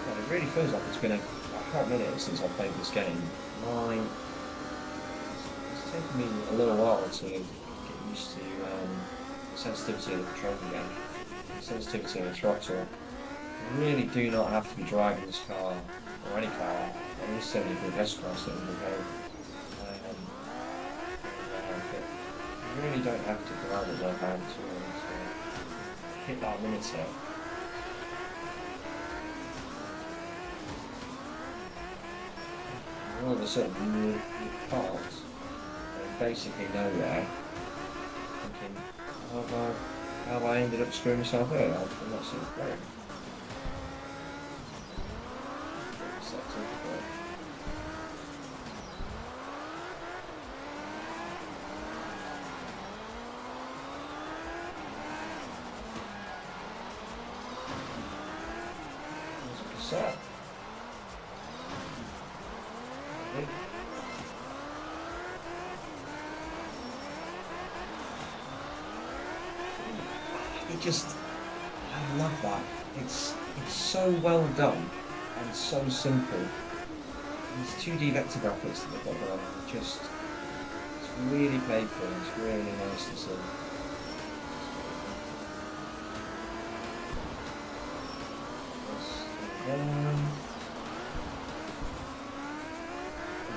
Well, it really feels like it's been a hot minute since I played this game. It's taken me a little while to get used to the sensitivity of the control again, the sensitivity of the throttle. You really do not have to be driving this car, or any car, or any 70 good S-Class that will go. You really don't have to drive it like that to hit that limiter. All of a sudden, you parked basically nowhere, thinking, how have I ended up screwing myself here? I'm not so great. So, I love that. It's so well done and so simple. These 2D vector graphics that they've got going on, it's really playful. It's really nice to see.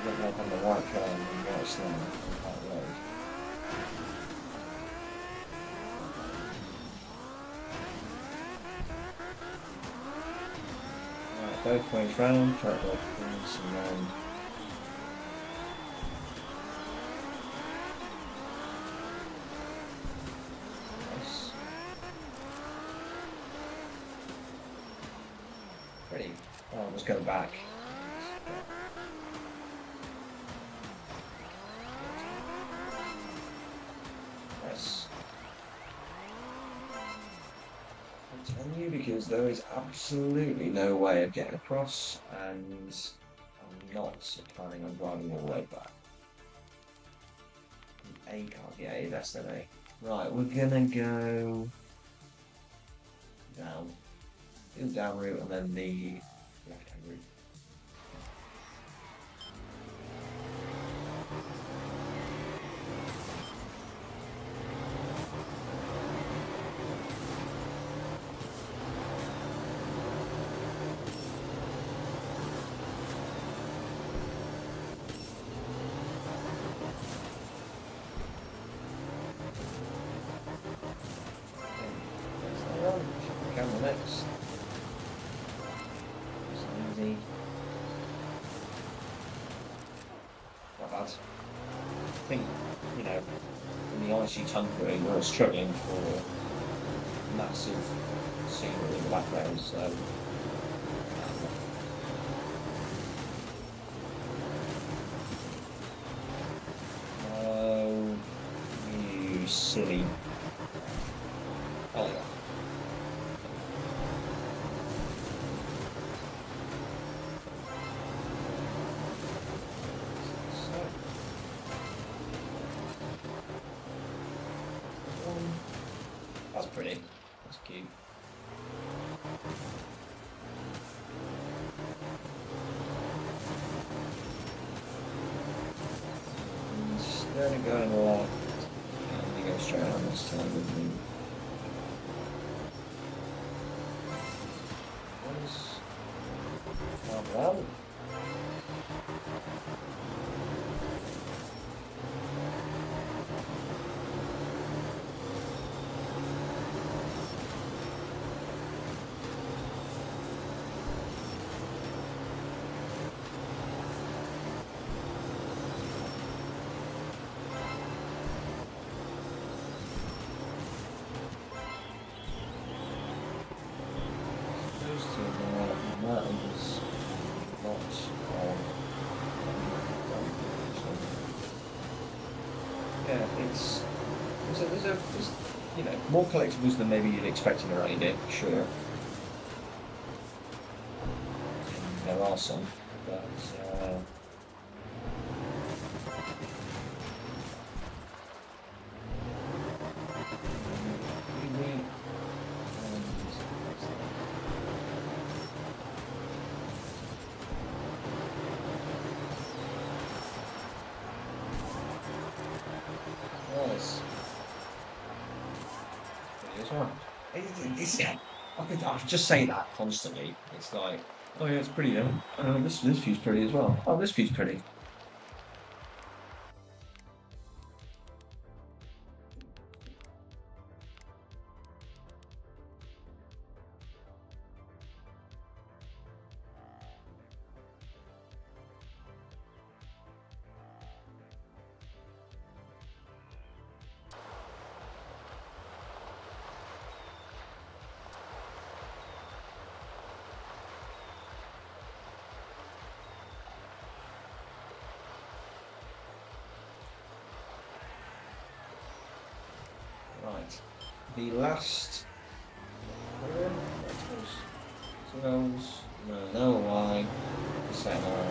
Look like on the white car and the white snow on that road. Right, both ways round, try to bring some round. Nice. Pretty. Oh, let's go back. Nice. I'm telling you because there is absolutely no way of getting across, and I'm not planning on driving all the way back. A can't get A, that's an A. Right, we're gonna go down. Do the down route and then the left hand route. Camera next. Easy. Not bad. I think, in the icy tundra, we're struggling for massive scenery in the background, so. Oh, you silly. Oh, yeah. That's pretty. That's cute. Gonna go left. And we go straight on this time with me. Nice. Well. Those two are that is lots of yeah, there's you know more collectibles than maybe you'd expect in a rally game, for sure. There are some, but we nice. Pretty as well. Yeah, I could just say that constantly. It's like, oh yeah, it's pretty. This view's pretty as well. Oh, this view's pretty. Right. The last. Those. No Y. Center.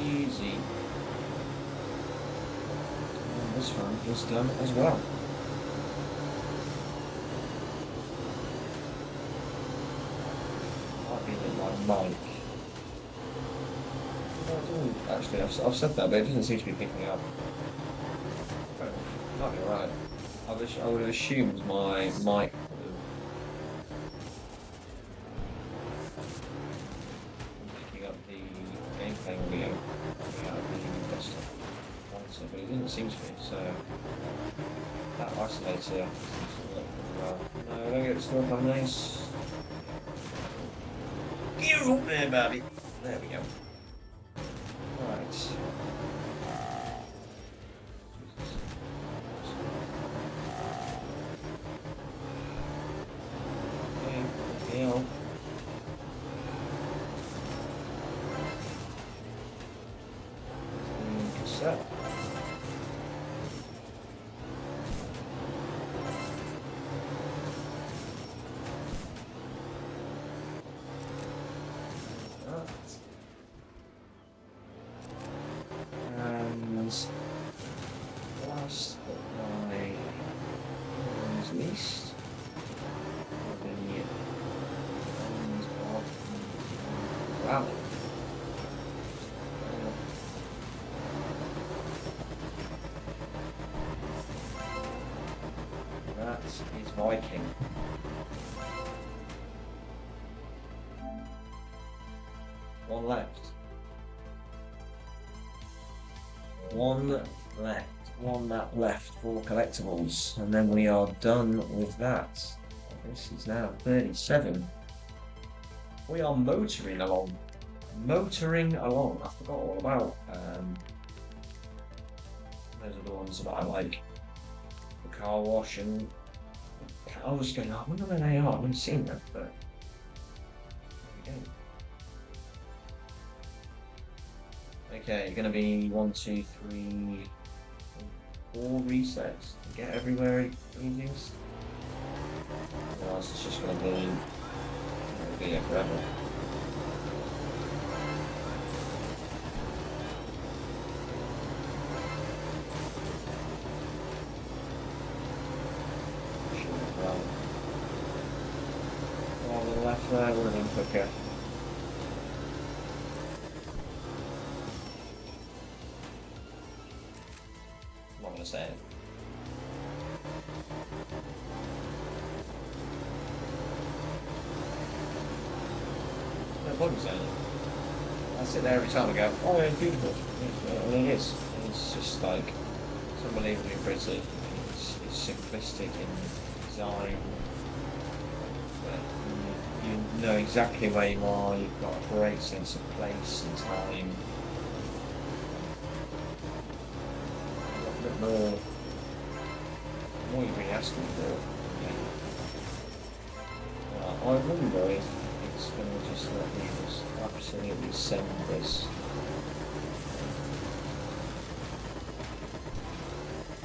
Easy. And this one is done as well. Might be a bit like Mike. Actually, I've said that, but it doesn't seem to be picking up. Might be right. I would have assumed my mic would have picking up the gameplay audio coming out of the desktop monitor, but it didn't seem to be, so that isolator seems to work pretty well. No, I don't get it still by nice. Get up there, baby! There we go. Right. Yeah. Cassette. And last but not least, the rally. That is Viking. One left. One left. One map left for collectibles. And then we are done with that. This is now 37. We are motoring along. Motoring along. I forgot all about. Those are the ones that I like. The car wash and I was going, I wonder where they are. I haven't seen them, but there we go. Okay, you're gonna be 1, 2, 3, 4 resets to get everywhere it is. Otherwise, it's just gonna be here forever. On the left there would have been quicker. saying. No problem saying it. I sit there every time and go, oh, it's beautiful. And it is. It's just like, it's unbelievably pretty. It's simplistic in design. But you know exactly where you are. You've got a great sense of place and time. A bit more you're really asking for. I wonder if it's going to just let me just absolutely send this.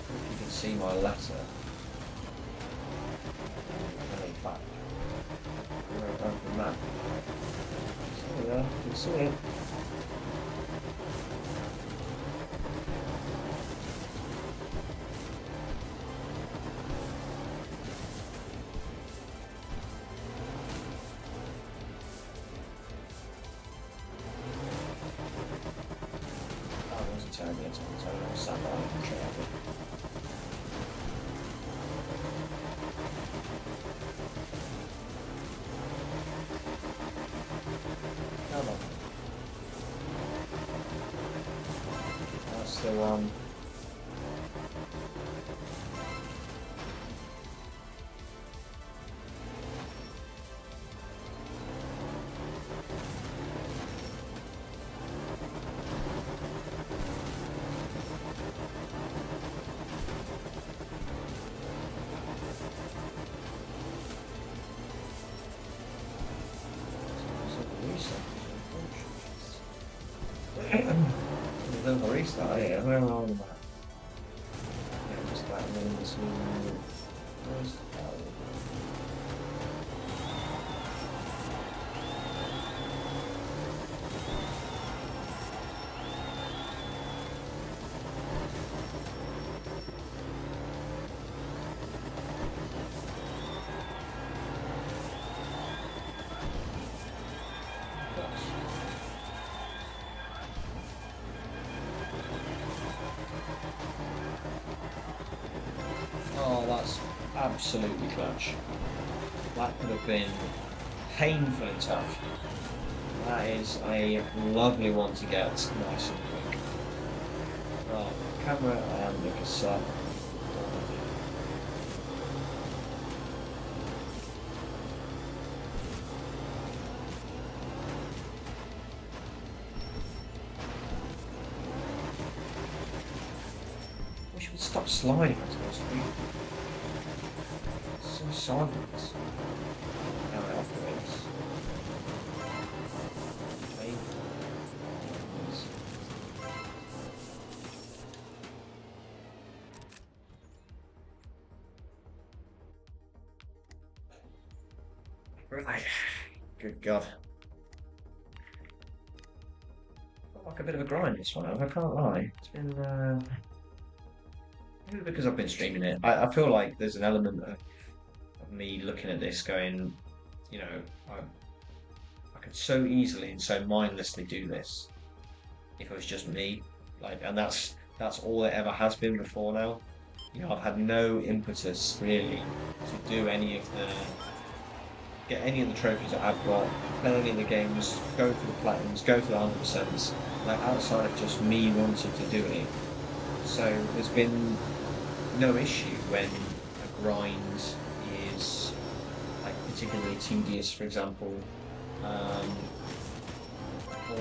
If you can see my letter. Coming back. Open that. See there, you can see it. That's the one. There's a restart here. Where are we at? Yeah, just that one. This one. Where's Oh, that's absolutely clutch. That could have been painfully tough. That is a lovely one to get nice and quick. Right, camera and the cassette. Wish it would stop sliding onto the screen. It's so silent. Now it operates. Painful. Right. Good God. Felt like a bit of a grind this one, I can't lie. It's been maybe because I've been streaming it. I feel like there's an element of me looking at this going, you know, I could so easily and so mindlessly do this if it was just me. Like, and that's all it ever has been before now. You know, I've had no impetus really to do any of the get any of the trophies that I've got, play any of the games, go for the platinums, go for the 100%, like outside of just me wanting to do it. So there's been no issue when a grind is like particularly tedious, for example, or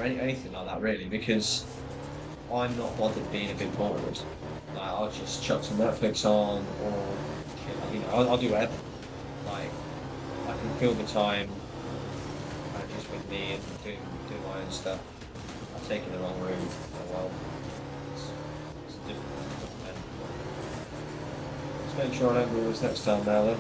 anything like that really, because I'm not bothered being a bit bored. Like I'll just chuck some Netflix on, or you know, I'll do whatever. Like I can fill the time just with me and doing my own stuff. I've taken the wrong route. Oh well. It's difficult. Let's make sure I don't do this next time now then.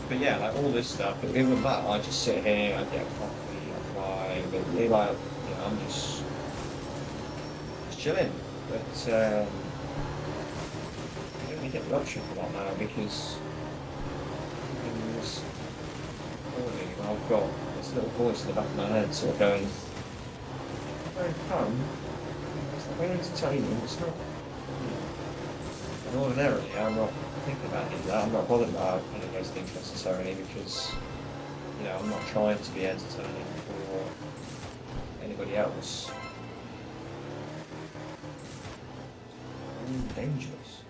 But yeah, like all this stuff, but even that, I just sit here, I get coffee, I cry, but like, you know, I'm just chilling. But I don't really get the option for that now because in this morning I've got this little voice in the back of my head sort of going, "Where come? Where's that very entertaining. It's not. And ordinarily, I'm not thinking about any of that. I'm not bothered about any of those things necessarily because, I'm not trying to be entertaining for anybody else. Dangerous.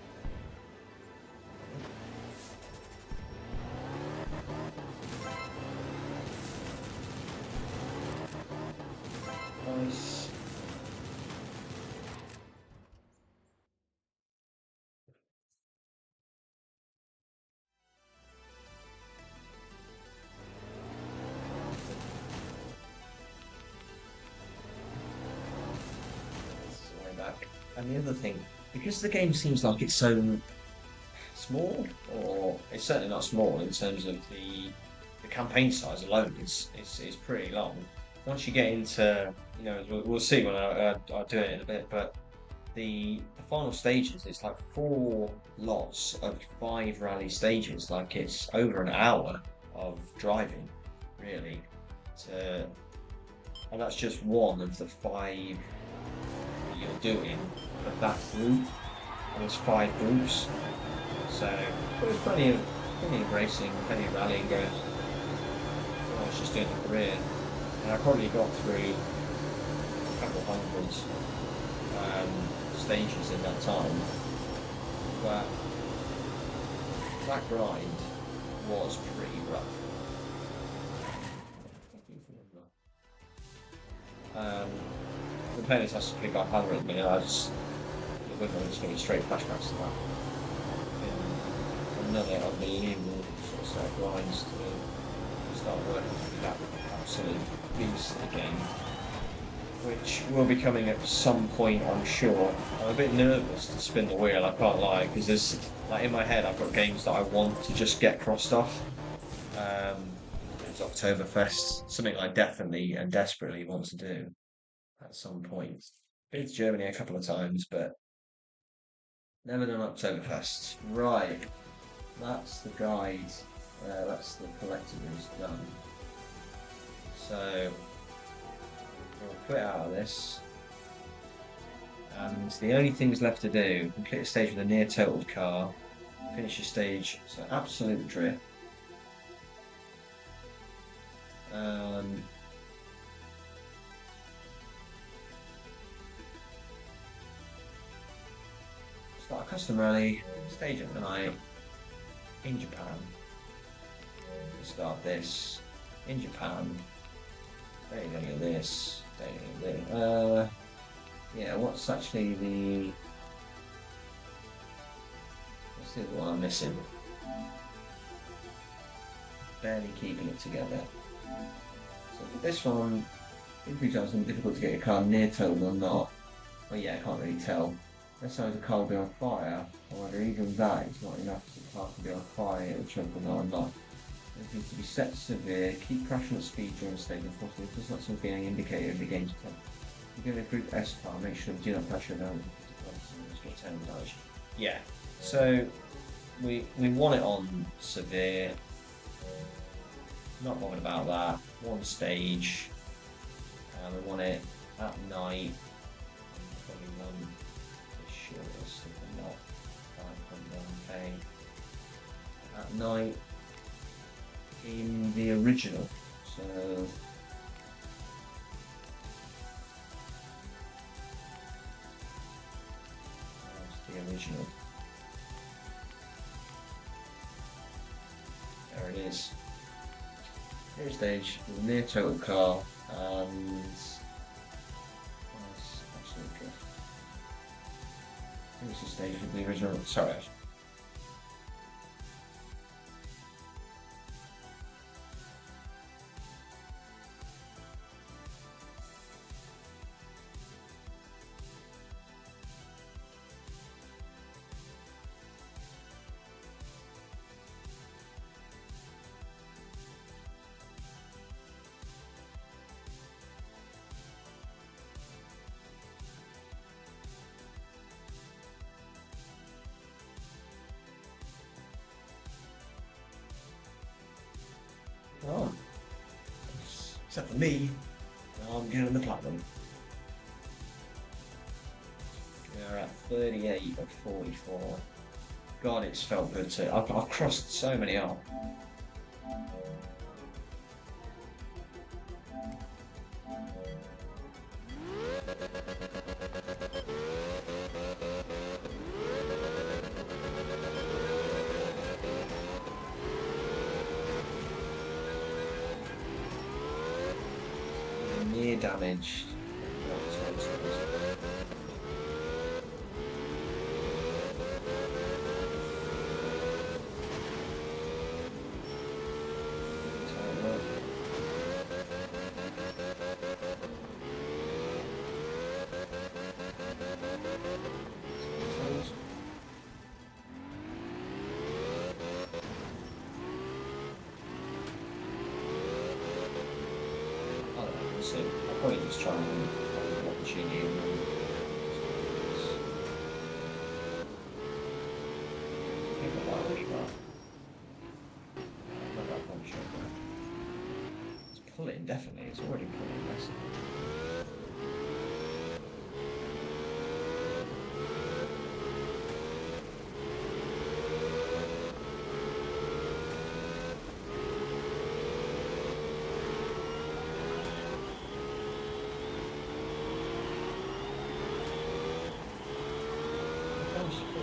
Nice. Way back. And the other thing, because the game seems like it's so small, or it's certainly not small in terms of the campaign size alone. It's pretty long. Once you get into, we'll see when I do it in a bit, but the final stages, it's like 4 lots of 5 rally stages. Like it's over an hour of driving, really. To, and that's just one of the 5 you're doing of that group. And there's 5 groups. So there's plenty of racing, plenty of rallying going. I was just doing a career, and I probably got through a couple hundred stages in that time. But that grind was pretty rough. The playing this has to pick up 100 at the minute. I just getting straight flashbacks to that. Another unbelievable sort of grinds to start working through that absolute beast of the game, which will be coming at some point, I'm sure. I'm a bit nervous to spin the wheel, I can't lie, because there's, like, in my head I've got games that I want to just get crossed off. It's Oktoberfest, something I definitely and desperately want to do at some point. Been to Germany a couple of times, but never done Oktoberfest. Right. That's the guide, that's the collectibles done. So, we'll quit out of this. And the only things left to do, complete a stage with a near totaled car, finish a stage, so absolute drift. Start a custom rally, stage at night. In Japan. Start this in Japan. There you go, look at this. There you go. Yeah, what's actually what's the other one I'm missing? Barely keeping it together. So for this one, it becomes difficult to get your car near total or not. Well, yeah, I can't really tell. Let's say the car will be on fire, however, even that is not enough for the car to be on fire, it will choke or not. It needs to be set to severe, keep crashing at speed during the stage, unfortunately, if there's not something an indicator of the game's attempt. You're going to group S car, make sure you do not crash it down. Yeah, so we want it on severe, not bothered about that, 1 stage, and we want it at night, probably one. Shortest of the lot, 5.1k at night in the original. So that's the original. There it is. Here's stage with a near total car and finish the stage with the original. Sorry. Oh, except for me, I'm getting the platinum. 38 of 44. God, it's felt good to. I've crossed so many off. Near damaged. So I'll probably just try and find an opportunity and then pick up that really well. Not that one shot, but it's pulling, definitely. It's already pulling massively.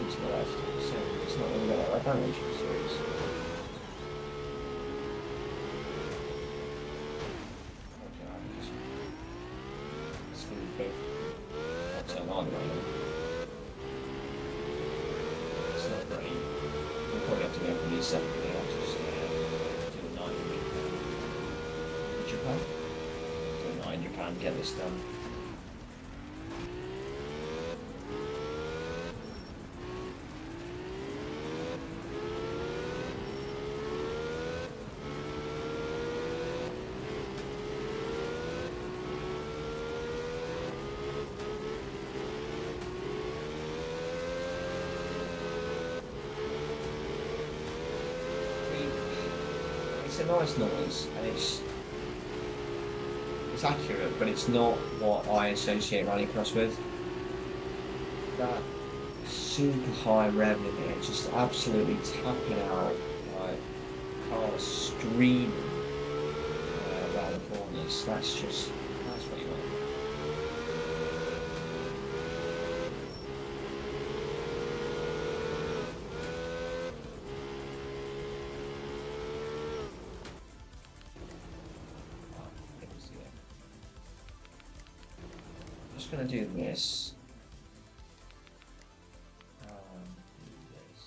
To the left, so it's not really got that damage in the series. Okay, I'm just going to both turn on right now. It's not great. We'll probably have to go for these separately. I'll just do a 9 in Japan. Do a 9 in Japan, get this done. It's a nice noise, and it's accurate, but it's not what I associate Rallycross with. That super high rev in it, just absolutely tapping out, like cars screaming around the corners. That's what you want. Just gonna do this. This.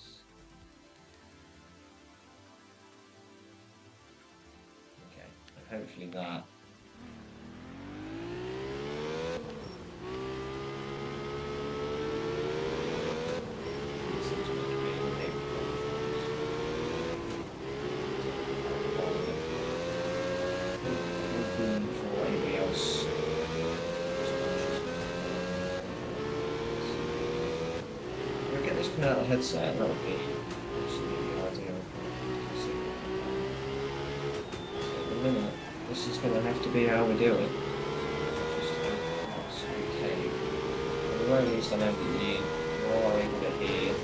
Okay, and hopefully that. For anybody else. Get this coming out of the headset, that would be absolutely ideal. So at the minute, this is going to have to be how we do it. Just that's okay. At the very least, I know that you are able to hear.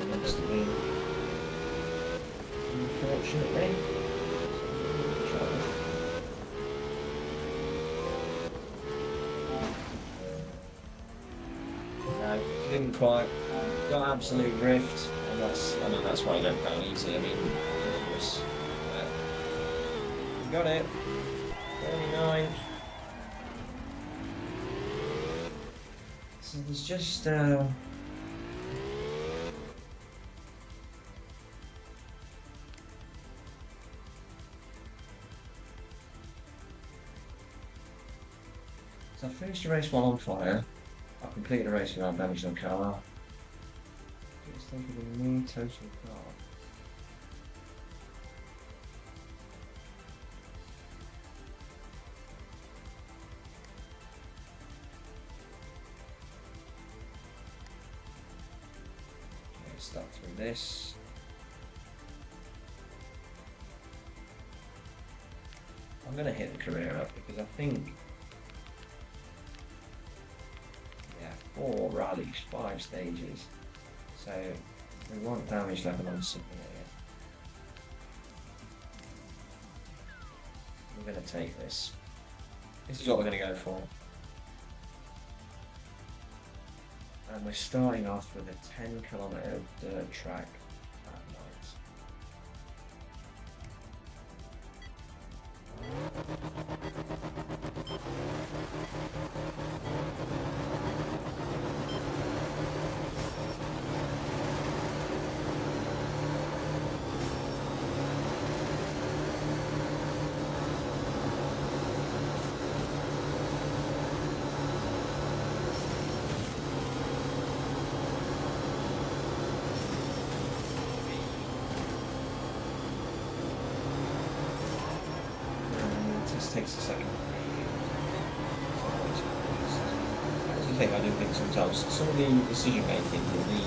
Next to me, unfortunately. No, didn't quite. Got absolute drift, and I know that's why I don't go easy. I mean, ridiculous. Got it. 39. So there's just So I finished the race while on fire. I completed the race without damaging the car. Just think of the new total car. Start through this. I'm going to hit the career up because I think, yeah, 4 rallies, 5 stages. So we want damage level on something here. We're going to take this. This is what we're going to go for. And we're starting off with a 10-kilometer dirt track at night. This takes a second. I think I do think sometimes some of the decision making in the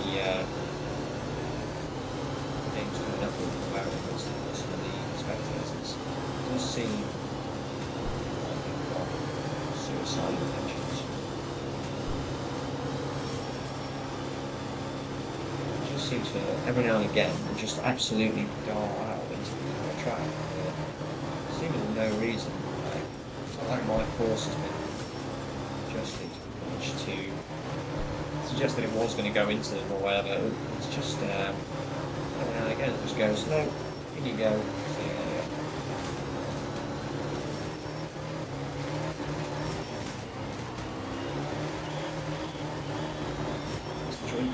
games coming up with where it was some of the spectators does seem like they've got suicidal intentions. It just seems to every now and again just absolutely dart out into the track. Seemingly no reason. It's not like my course has been adjusted much to suggest that it was going to go into them or whatever. It's just every now and again it just goes, no, in you go. See you later. That's the truth.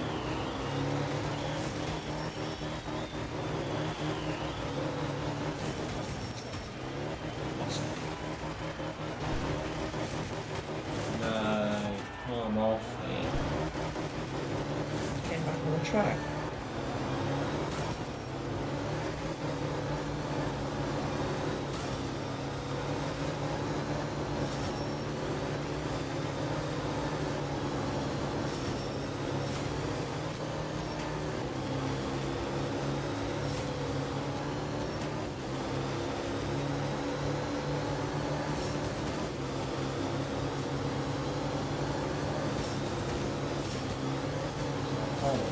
No, I'm off here. Get back on the track.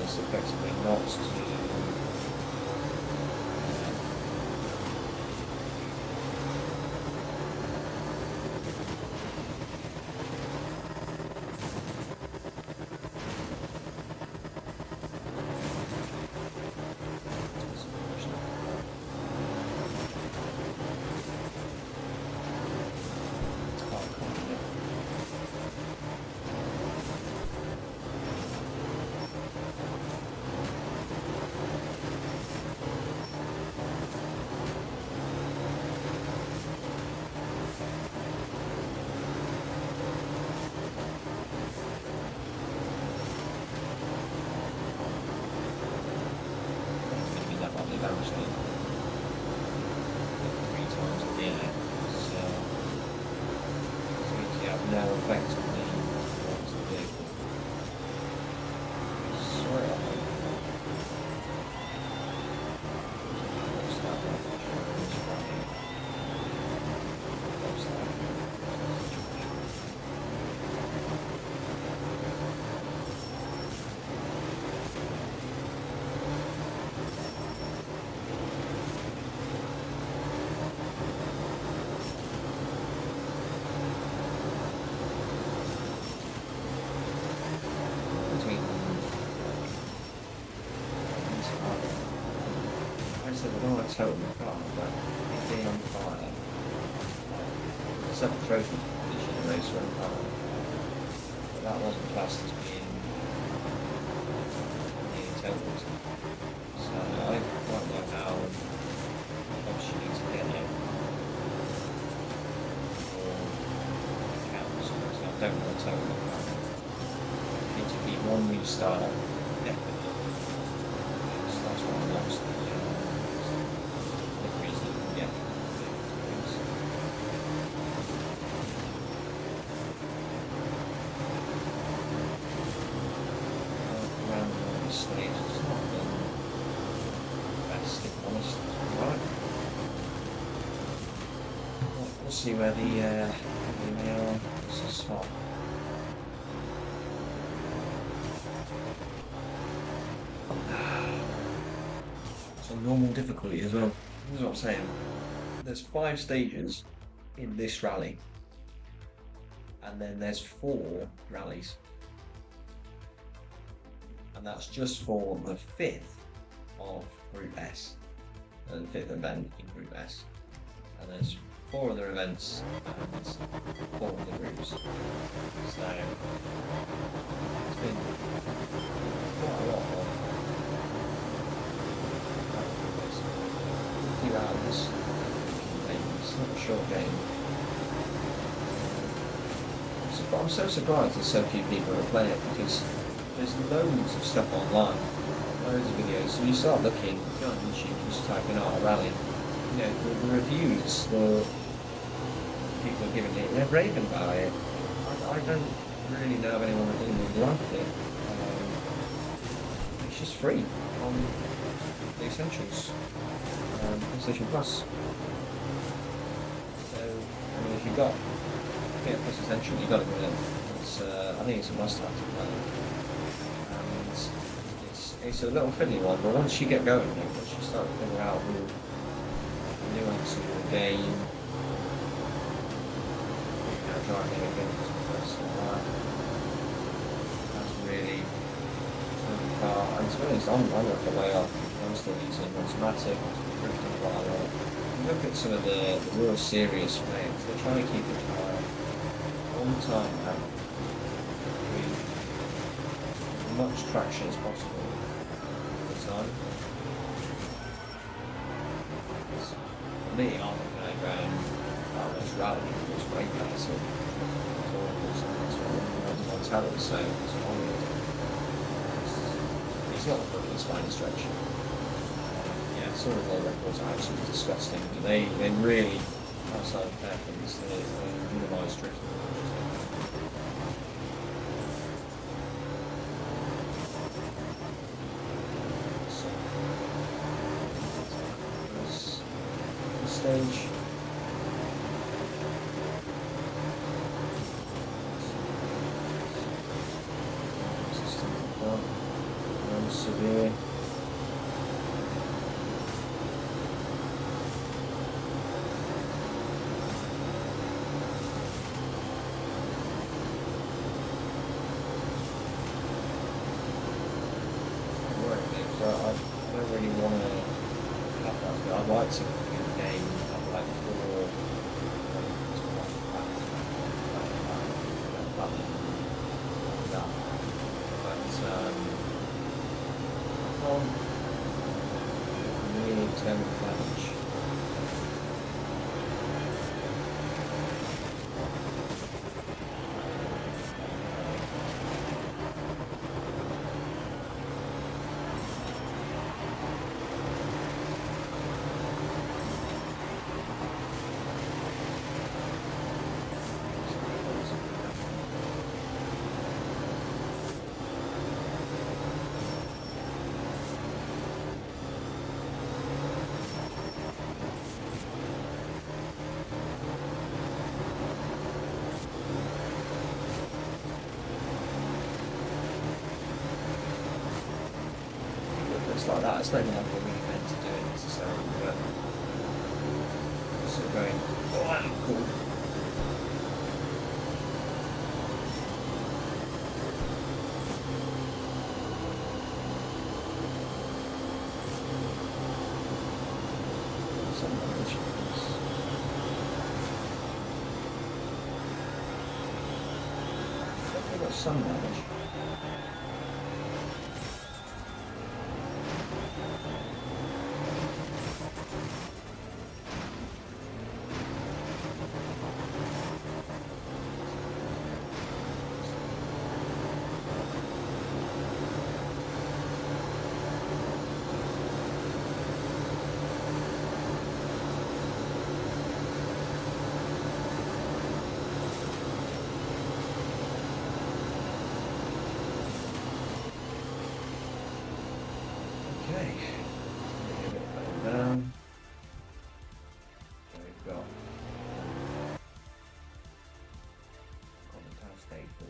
It's effectively not to actually 3 times a year, so seems to have no effect on the performance of the vehicle. Swear on me. What's that one? It's right here. What's that? I don't want to total the car, but it being on fire. It's up a trophy competition, a racer and car. But that wasn't classed as being totaled. So I don't know how much you need to get it or counts. So I don't want to total the car. You need to be one restart, definitely. So that's what I lost. Stage. It's not been Let's see where they are. This is hot. It's on normal difficulty as well. This is what I'm saying. There's 5 stages in this rally, and then there's 4 rallies, and that's just for the 5th of Group S, the 5th event in Group S, and there's 4 other events and 4 other groups. So it's been quite a lot of 2 hours. It's not a short game. I'm so surprised that so few people are playing it, because there's loads of stuff online, loads of videos. So you start looking, you go on YouTube, just typing out a rally. You know, the reviews, the people are giving it, they're raving about it. I don't really know of anyone that didn't like it. It's just free on the Essentials, PlayStation Plus. So, I mean, if you've got Plus Essential, you've got to get it. I think it's a must-have to play. And it's a little fiddly one, but once you get going, once you start to figure out the nuance of the game, driving against that's really far. And to be honest, I'm not the way off. I'm still using automatic, drifting quite a lot. You look at some of the real serious players, they're trying to keep it all the time and with as much traction as possible all the time. For me, I'm going to go and this rally was great there, so it's talent, so it's not the quickest by any stretch. Yeah, some of their records are absolutely disgusting. They really, outside of their things, they minimise drift. So, stage. Severe. I don't really want to have that. I'd like to in the game have like 4 really terrible damage. It's like that. It's not even like we're really meant to do it necessarily, but sort of going, oh, that's cool. Some damage. I've got some damage.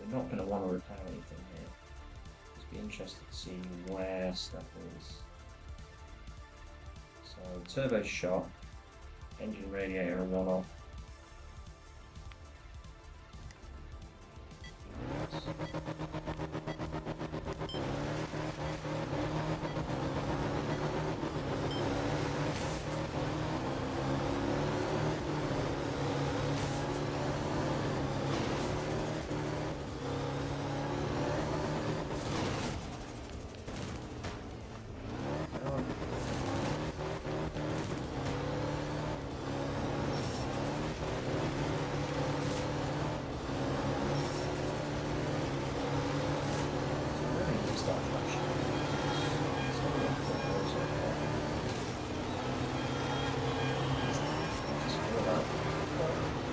we're not going to want to repair anything here. Just be interested to see where stuff is. So turbo shot, engine radiator and run off.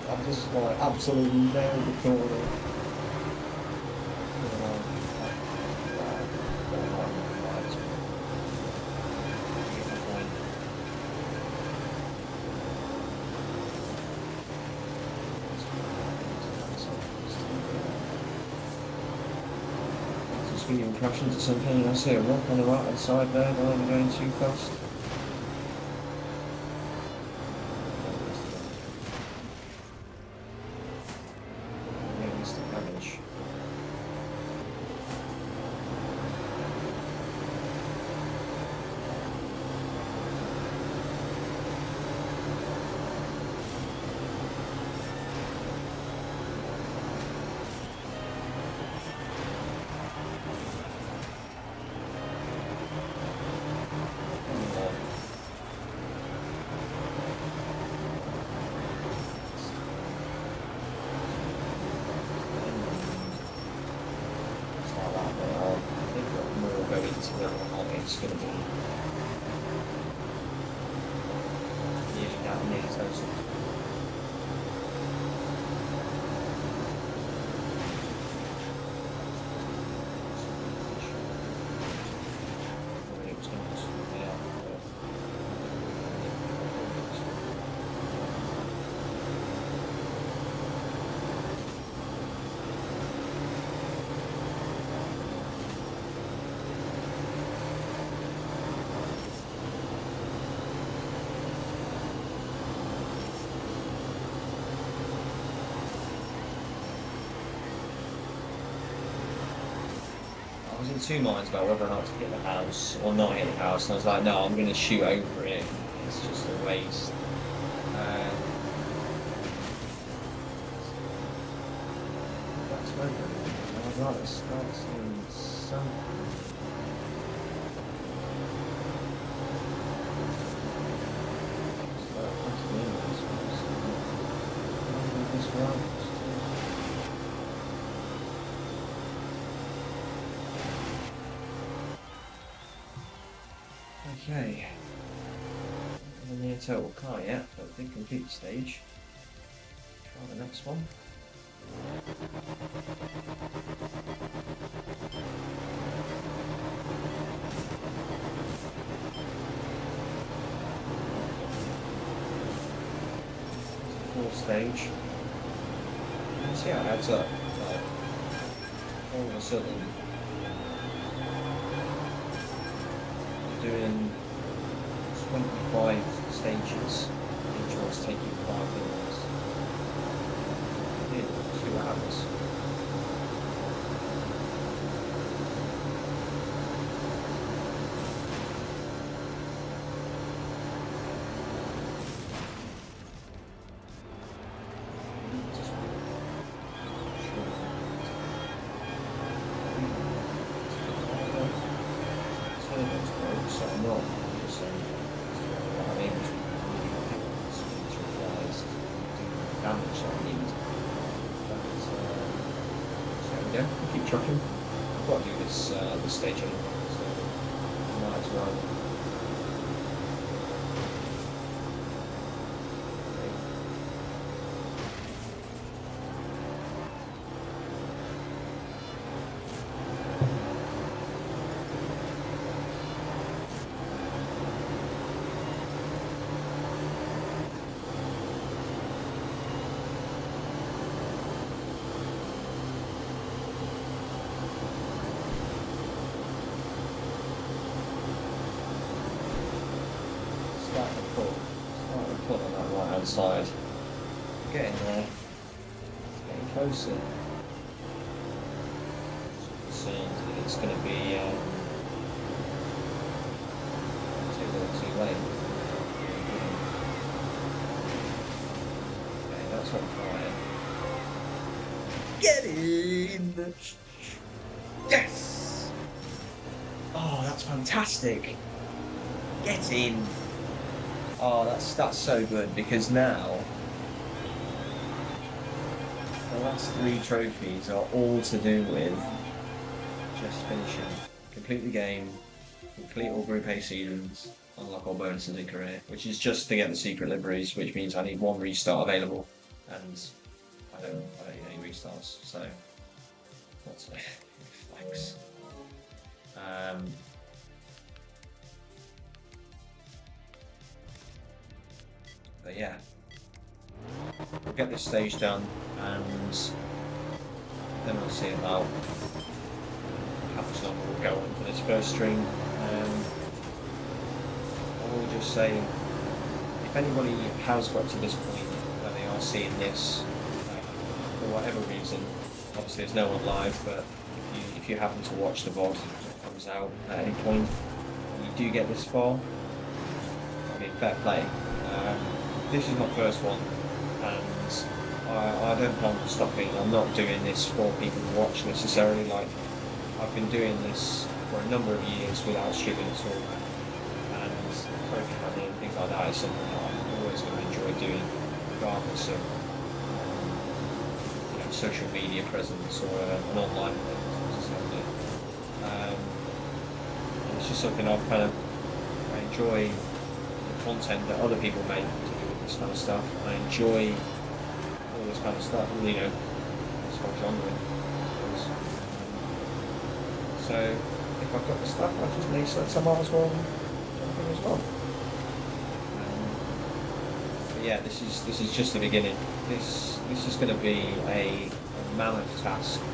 I just like absolutely nailed the corner. Just being crashed into something. I see a rock on the right hand side there, but I'm going too fast. It's going to be nearly down near total. I was in two minds about whether or not to hit the house or not hit the house, and I was like, no, I'm going to shoot over it. It's just a waste. That's right. I'd rather start seeing something. Okay, not near total car yet, but we did complete the stage. Try the next one. Fourth stage. You can see how it adds up. Like, all of a sudden, doing 25 stages, each one's taking 5 minutes. Yeah, 2 hours. So I'm not saying what I'm able to realised do damage I need. But so there we go, we'll keep trucking. I've got to do this stage anyway, so I might as well. right-hand side. Getting there. It's getting closer. Concerned that it's going to be too little too late. Okay, that's on fire. Get in! Yes! Oh, that's fantastic! Get in! Oh, that's so good, because now the last 3 trophies are all to do with just finishing. Complete the game, complete all Group A seasons, unlock all bonuses in career, which is just to get the secret liveries, which means I need 1 restart available, and I don't need any restarts, so what's it? Flex. But yeah, we'll get this stage done, and then we'll see about how much longer we'll go on for this first stream. I will just say, if anybody has got to this point where they are seeing this, for whatever reason, obviously there's no one live, but if you happen to watch the VOD that comes out at any point, and you do get this far, I mean, fair play. This is my first one, and I don't plan on stopping. I'm not doing this for people to watch necessarily. Like, I've been doing this for a number of years without streaming at all, and trophy hunting and things like that is something that I'm always going to enjoy doing, regardless of social media presence or an online presence. And it's just something I enjoy the content that other people make to do with this kind of stuff. I enjoy all this kind of stuff, this whole genre. So if I've got the stuff, I just need some might as well jump in as well. But yeah, this is just the beginning. This is going to be a mammoth task to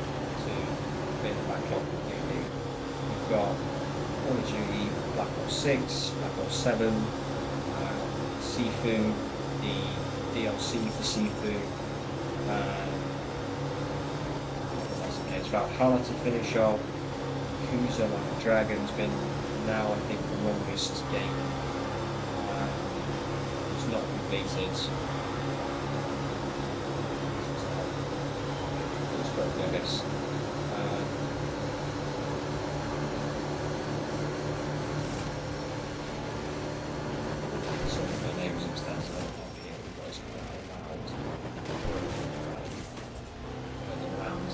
clear the backlog completely. We've got Call of Duty, Black Ops 6, Black Ops 7, Sifu, the DLC for Sifu. It's about Valhalla to finish off. Yakuza Like a Dragon's been now, I think, the longest game. It's not completed. It's broken, I guess. So my neighbours upstairs, so I can't hear you guys around.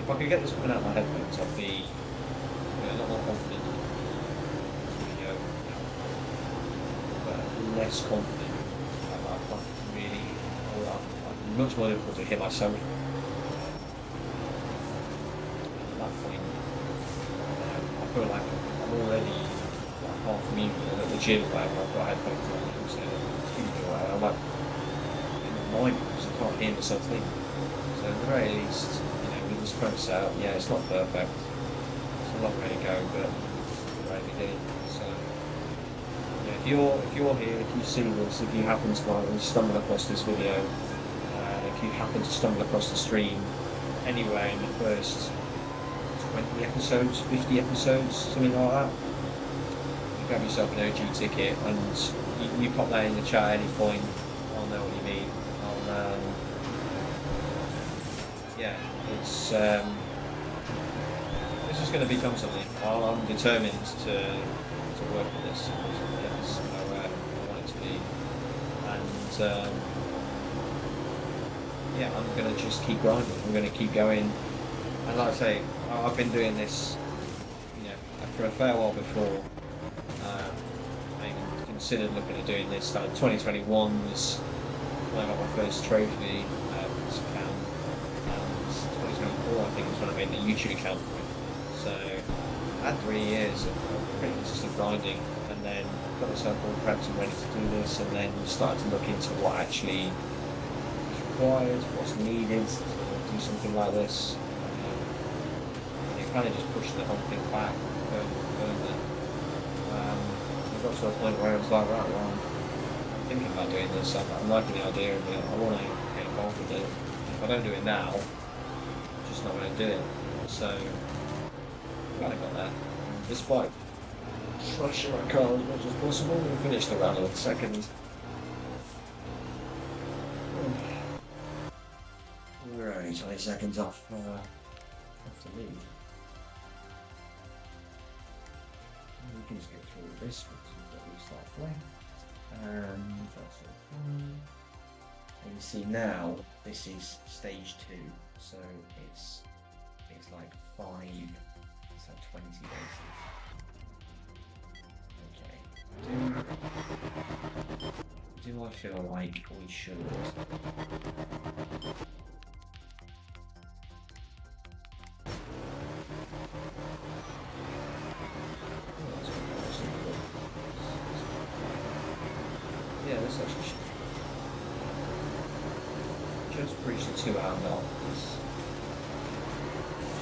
If I could get this coming out of my headphones, I'd be a lot more confident in the video, but less confident. I can't really, I'm much more difficult to hear myself. At that point, I feel like I'm already half mute at the gym where I've got headphones on, so I'm like in my mind because I can't hear myself think. So at the very least, with this current setup, yeah, it's not perfect. It's a long way to go, but we're at the beginning. So yeah, if you're here, if you see this, if you happen to stumble across this video, if you happen to stumble across the stream anywhere in the first 20 episodes, 50 episodes, something like that, you grab yourself an OG ticket and you pop that in the chat at any point. I'll know what you mean. Yeah, it's this is going to become something. I'm determined to work with this and get this where I want it to be, and yeah, I'm going to just keep grinding. I'm going to keep going, and like I say, I've been doing this, for a fair while before. I even considered looking at doing this. 2021 was when I got my first trophy. This account. 2024, I think, was when I made the YouTube account for it. So I had 3 years of pretty consistent grinding, and then got myself all prepped and ready to do this, and then started to look into what actually is required, what's needed to do something like this. And it kind of just pushed the whole thing back further. I got to a point where I was like, right, well, thinking about doing this. I'm liking the idea of it. I want to get involved with it. If I don't do it now, I'm just not going to do it. So, glad I got that. Despite rushing my car as much as possible, we finished the round in second. Right, 20 seconds off the lead. We can just get through this because we've got to start left. And that's all fine. And you see now, this is stage 2, so it's like 5, it's like 20 bases. Okay. Do I feel like we should? Yeah, this actually should just breach the 2-hour mark.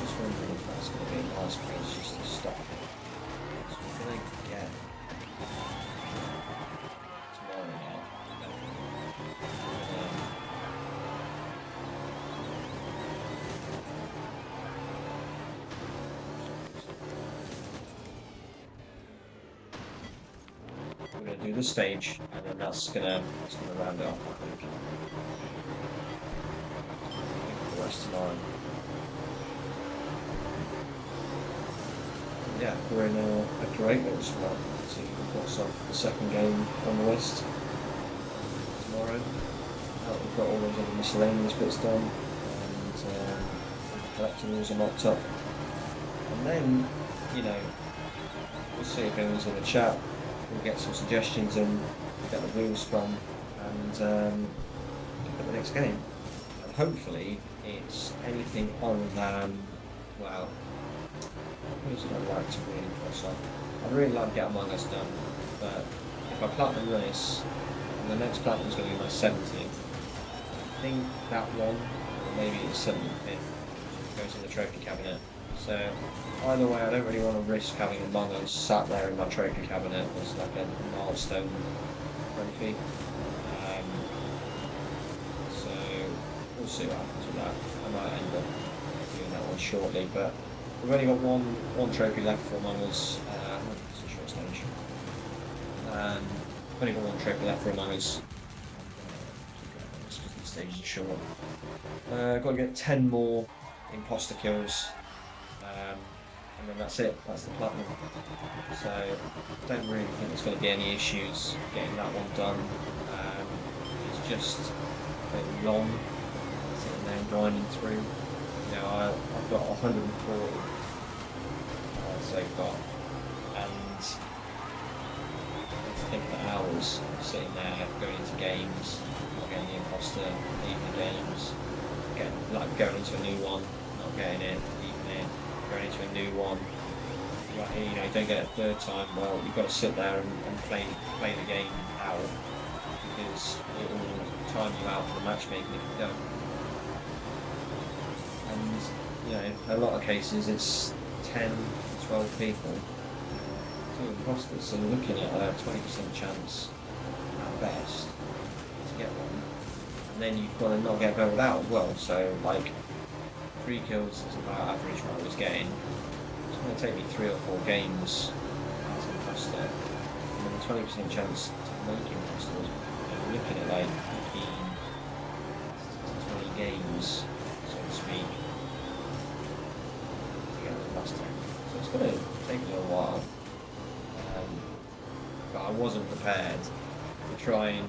Just wondering if that's going to be a nice place just to stop. So we're going to get tomorrow now. We're going to do the stage, and then that's gonna round it off, I think. The rest tomorrow. Yeah, we're in a great little spot to cross off the second game on the list tomorrow. We've got all those other miscellaneous bits done, and the collectibles are locked up. And then, you know, we'll see if anyone's in the chat. We'll get some suggestions and get the rules from, and look at the next game. And hopefully it's anything other than, well, what else I'd like to really cross off? I'd really like to get Among Us done, but if I platinum this, and the next platinum is going to be my 70th, I think that one, or maybe it's 75th, goes in the trophy cabinet. So either way, I don't really want to risk having Among Us sat there in my trophy cabinet as like a milestone trophy. So we'll see what happens with that. I might end up doing that one shortly, but we've only got one trophy left for Among Us. It's a short stage. We've only got one trophy left for Among Us. Because the stages are short. Got to get 10 more imposter kills. And then that's it, that's the platinum. So I don't really think there's going to be any issues getting that one done. It's just a bit long, sitting there and grinding through. You know, I've got 140 so far, and I think the hours sitting there going into games, not getting the imposter, leaving the games, going into a new one, not getting it, leaving it, going into a new one. You know, you don't get it a third time. Well, you've got to sit there and play the game out, because it will time you out for the matchmaking if you don't. And you know, in a lot of cases, it's 10 to 12 people, 2 imposters, so you're looking at a 20% chance at best to get one. And then you've got to not get voted out as well. So like 3 kills is about average what I was getting. It's going to take me 3 or 4 games as an imposter, and then a 20% chance to make imposters. We're looking at like 15 to 20 games, so to speak, to get the imposter. So it's going to take a little while. But I wasn't prepared to try and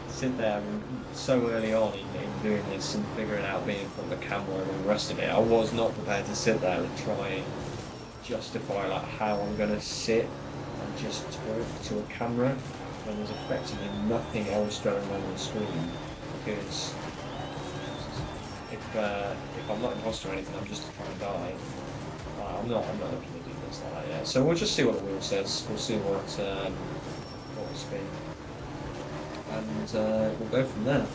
sit there and so early on in doing this and figuring out being in front of the camera and all the rest of it. I was not prepared to sit there and try and justify like how I'm going to sit and just talk to a camera when there's effectively nothing else going on the screen. Because if I'm not imposter or anything, I'm just trying to die. I'm not looking to do this like that yet. So we'll just see what the wheel says. We'll see what we spin, and we'll go from there.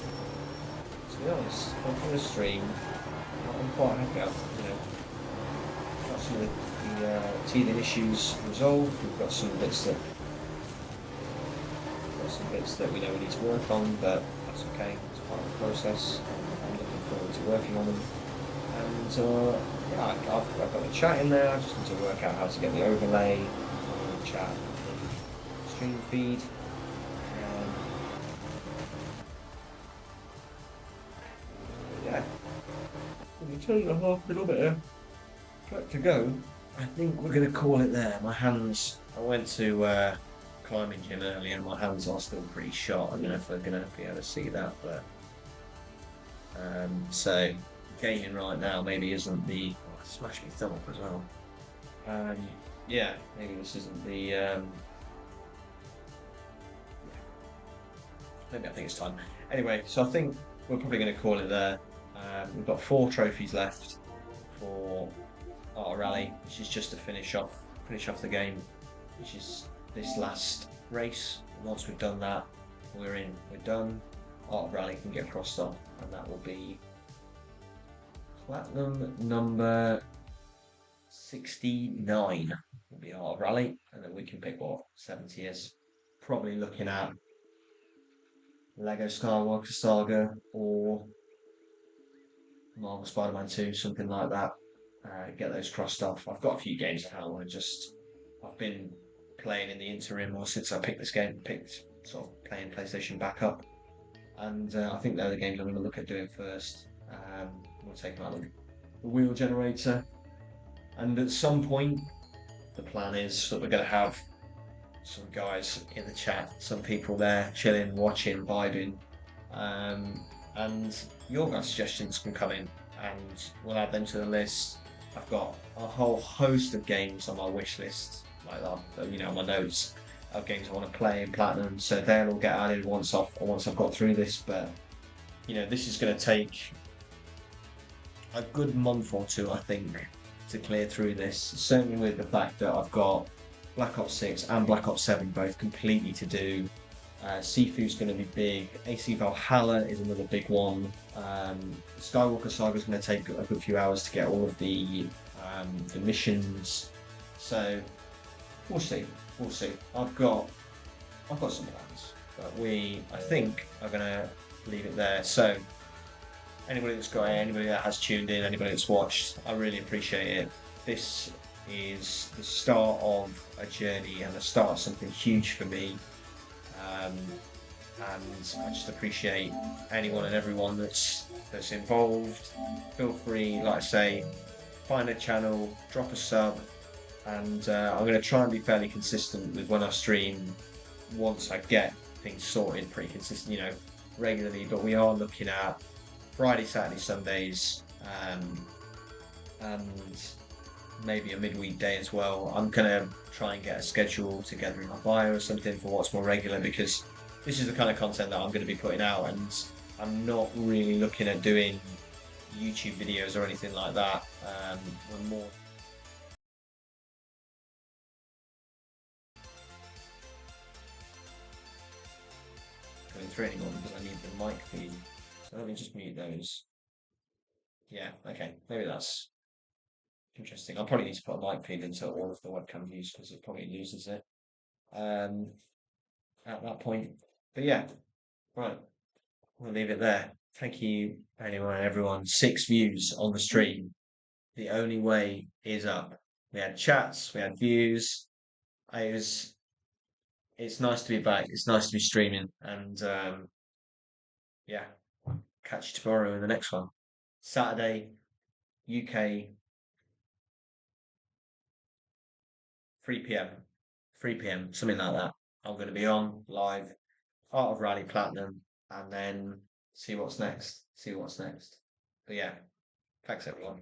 To be honest, on the stream, I'm quite happy. Got some of the teething issues resolved. We've got some bits that some bits that we know we need to work on, but that's okay. It's part of the process. I'm looking forward to working on them. And yeah, I've got the chat in there. I just need to work out how to get the overlay on the chat, the stream feed. Yeah, we turn and a half kilometre back to go. I think we're going to call it there. My hands. I went to climbing gym earlier, and my hands are still pretty shot. I don't know if we're going to be able to see that, but so gaming right now maybe isn't the. Oh, I smashed my thumb up as well. Um, yeah, maybe this isn't the. Maybe I think it's time. Anyway, so I think we're probably going to call it there. We've got 4 trophies left for our rally, which is just to finish off the game, which is this last race. And once we've done that, we're done. Art of Rally can get crossed off, and that will be platinum number 69 will be Art of Rally, and then we can pick what 70 is. Probably looking at Lego Skywalker Saga or Marvel Spider-Man 2, something like that. Get those crossed off. I've got a few games that I want to just. I've been playing in the interim, or since I picked this game, sort of playing PlayStation back up, and I think they're the games I'm going to look at doing first. We'll take out the wheel generator, and at some point, the plan is that we're going to have some guys in the chat, some people there chilling, watching, vibing, and your guys' suggestions can come in, and we'll add them to the list. I've got a whole host of games on my wish list, like that, my notes of games I want to play in Platinum, so they'll all get added once I've got through this. But this is going to take a good month or two, I think, to clear through this. Certainly with the fact that I've got Black Ops 6 and Black Ops 7 both completely to do. Sifu's going to be big. AC Valhalla is another big one. Skywalker Saga is going to take a good few hours to get all of the missions. So we'll see. We'll see. I've got some plans, but I think are going to leave it there. So anybody that has tuned in, anybody that's watched, I really appreciate it. This is the start of a journey and the start of something huge for me. And I just appreciate anyone and everyone that's involved. Feel free, like I say, find a channel, drop a sub, and I'm going to try and be fairly consistent with when I stream once I get things sorted pretty consistent, regularly. But we are looking at Friday, Saturday, Sundays, and maybe a midweek day as well. I'm going to try and get a schedule together in my bio or something for what's more regular, because this is the kind of content that I'm going to be putting out, and I'm not really looking at doing YouTube videos or anything like that. I'm more going through anymore because I need the mic feed. So let me just mute those. Yeah, okay, maybe that's interesting. I'll probably need to put a mic feed into all of the webcam views because it probably loses it at that point. But yeah, right, we'll leave it there. Thank you, everyone. 6 views on the stream. The only way is up. We had chats, we had views. It's nice to be back. It's nice to be streaming, and yeah, catch you tomorrow in the next one. Saturday, UK, 3 p.m. 3 p.m. something like that. I'm going to be on live, Art of Rally Platinum, and then see what's next. But yeah, thanks everyone.